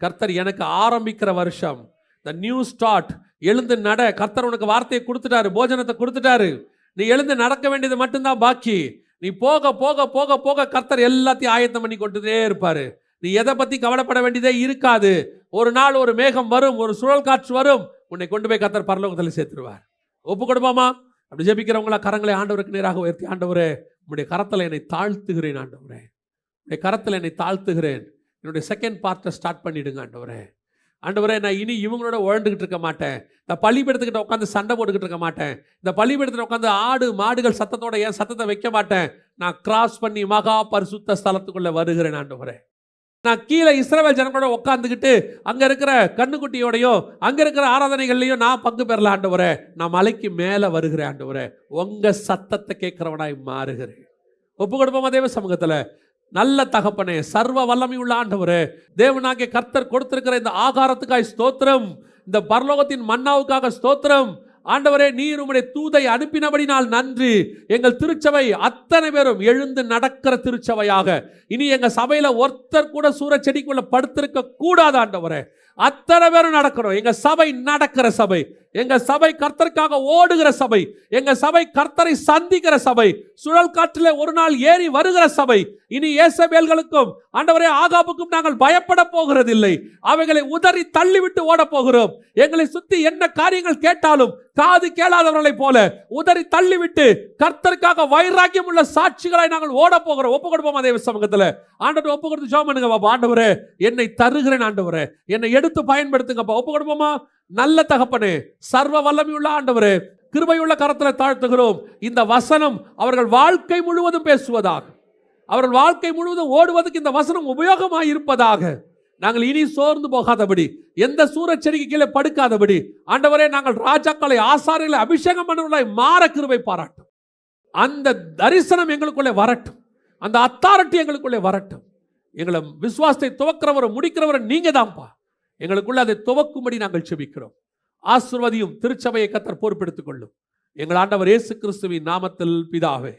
கர்த்தர் எனக்கு ஆரம்பிக்கிற வருஷம். The new start. எழுந்து நட. கர்த்தர் உனக்கு வார்த்தையை கொடுத்துட்டாரு, போஜனத்தை கொடுத்துட்டாரு. நீ எழுந்து நடக்க வேண்டியது மட்டும்தான் பாக்கி. நீ போக போக போக போக கர்த்தர் எல்லாத்தையும் ஆயத்தம் பண்ணி கொண்டுட்டே இருப்பாரு. நீ எதை பத்தி கவலைப்பட வேண்டியதே இருக்காது. ஒரு நாள் ஒரு மேகம் வரும், ஒரு சுழல் காற்று வரும், உன்னை கொண்டு போய் கர்த்தர் பரலோகத்தில் சேர்த்துருவார். ஒப்பு கொடுப்போமா? அப்படி ஜெபிக்கிறவங்களா கரங்களை ஆண்டவருக்கு நேராக உயர்த்தி, ஆண்டவரே உம்முடைய கரத்தில் என்னை தாழ்த்துகிறேன். ஆண்டவரே உடைய கரத்தில் என்னை தாழ்த்துகிறேன். என்னுடைய செகண்ட் பார்ட்டை ஸ்டார்ட் பண்ணிடுங்க ஆண்டவரே. ஆண்டவரே நான் இனி இவங்களோட உழண்டுகிட்டு இருக்க மாட்டேன். இந்த பள்ளிப்படத்துக்கிட்ட உட்காந்து சண்டை போட்டுக்கிட்டு இருக்க மாட்டேன். இந்த பள்ளிப்படத்தில் உட்காந்து ஆடு மாடுகள் சத்தத்தோட என் சத்தத்தை வைக்க மாட்டேன். நான் கிராஸ் பண்ணி மகா பரிசுத்த ஸ்தலத்துக்குள்ள வருகிறேன் ஆண்டவரே. நான் கீழே இஸ்ரவேல் ஜனங்களோட உட்காந்துக்கிட்டு அங்க இருக்கிற கண்ணுக்குட்டியோடையோ அங்க இருக்கிற ஆராதனைகள்லையும் நான் பங்கு பெறல ஆண்டவரே. நான் மலைக்கு மேல வருகிறேன் ஆண்டவரே. உங்க சத்தத்தை கேட்கிறவனாய் மாறுகிறேன். ஒப்பு கொடுப்போமா தேவ சமூகத்துல? நல்ல தகப்பனே, சர்வ வல்லமை உள்ள ஆண்டவரே, தேவனாகிய கர்த்தர் கொடுத்திருக்கிற இந்த ஆகாரத்துக்காய் ஸ்தோத்திரம். இந்த பரலோகத்தின் மன்னாவுக்காக ஸ்தோத்திரம். ஆண்டவரே, நீர் உம்முடைய தூதை அனுப்பினபடினால் நன்றி. எங்கள் திருச்சபை அத்தனை பேரும் எழுந்து நடக்கிற திருச்சபையாக, இனி எங்க சபையில ஒருத்தர் கூட சூரச்செடிக்குள்ள படுத்திருக்க கூடாது ஆண்டவரே. அத்தனை பேரும் நடக்கணும். எங்க சபை நடக்கிற சபை, எங்க சபை கர்த்தருக்காக ஓடுகிற சபை, எங்க சபை கர்த்தரை சந்திக்கிற சபை, சுழல் காற்றிலே ஒரு நாள் ஏறி வருகிற சபை. இனி ஏசபேல்களுக்கும் ஆண்டவரே ஆகாபுக்கும் நாங்கள் பயப்பட போகிறதில்லை. அவைகளை உதறி தள்ளிவிட்டு ஓட போகிறோம். எங்களை சுத்தி என்ன காரியங்கள் கேட்டாலும் காது கேளாதவர்களை போல உதறி தள்ளிவிட்டு கர்த்தருக்காக வைராக்கியம் உள்ள சாட்சிகளாய் நாங்கள் ஓட போகிறோம். ஒப்பு கொடுப்போம் தேவ சமூகத்துல. ஆண்டவர் ஒப்பு கொடுத்து ஜெபம் பண்ணுங்க பாப்பா. ஆண்டவரே என்னை தருகிறேன் ஆண்டவரே, என்னை எடுத்து பயன்படுத்துங்கப்பா. ஒப்பு கொடுப்போமா? நல்ல தகப்பனே, சர்வ வல்லமையுள்ள ஆண்டவரே, கிருபையுள்ள கரத்துல தாழ்த்துகிறோம். இந்த வசனம் அவர்கள் வாழ்க்கை முழுவதும் பேசுவதாக, அவர்கள் வாழ்க்கை முழுவதும் ஓடுவதற்கு இந்த வசனம் உபயோகமாய் இருப்பதாக. நாங்கள் இனி சோர்ந்து போகாதபடி, எந்த சூரச்செடிக்கு கீழே படுக்காதபடி ஆண்டவரே, நாங்கள் ராஜாக்களை ஆசாரியர்களை அபிஷேகம் பண்ணுவதை மாற கிருபை பாராட்டும். அந்த தரிசனம் எங்களுக்குள்ளே வரட்டும், அந்த அத்தாரிட்டி எங்களுக்குள்ளே வரட்டும். எங்களை விசுவாசத்தை துவக்கிறவரை முடிக்கிறவரை நீங்க தான்ப்பா. எங்களுக்குள்ள அதை துவக்கும்படி நாங்கள் செபிக்கிறோம். ஆசீர்வதியும் திருச்சபையை கர்த்தர் பொறுப்பெடுத்துக் கொள்ளும். எங்கள் ஆண்டவர் இயேசு கிறிஸ்துவின் நாமத்தில் பிதாவே.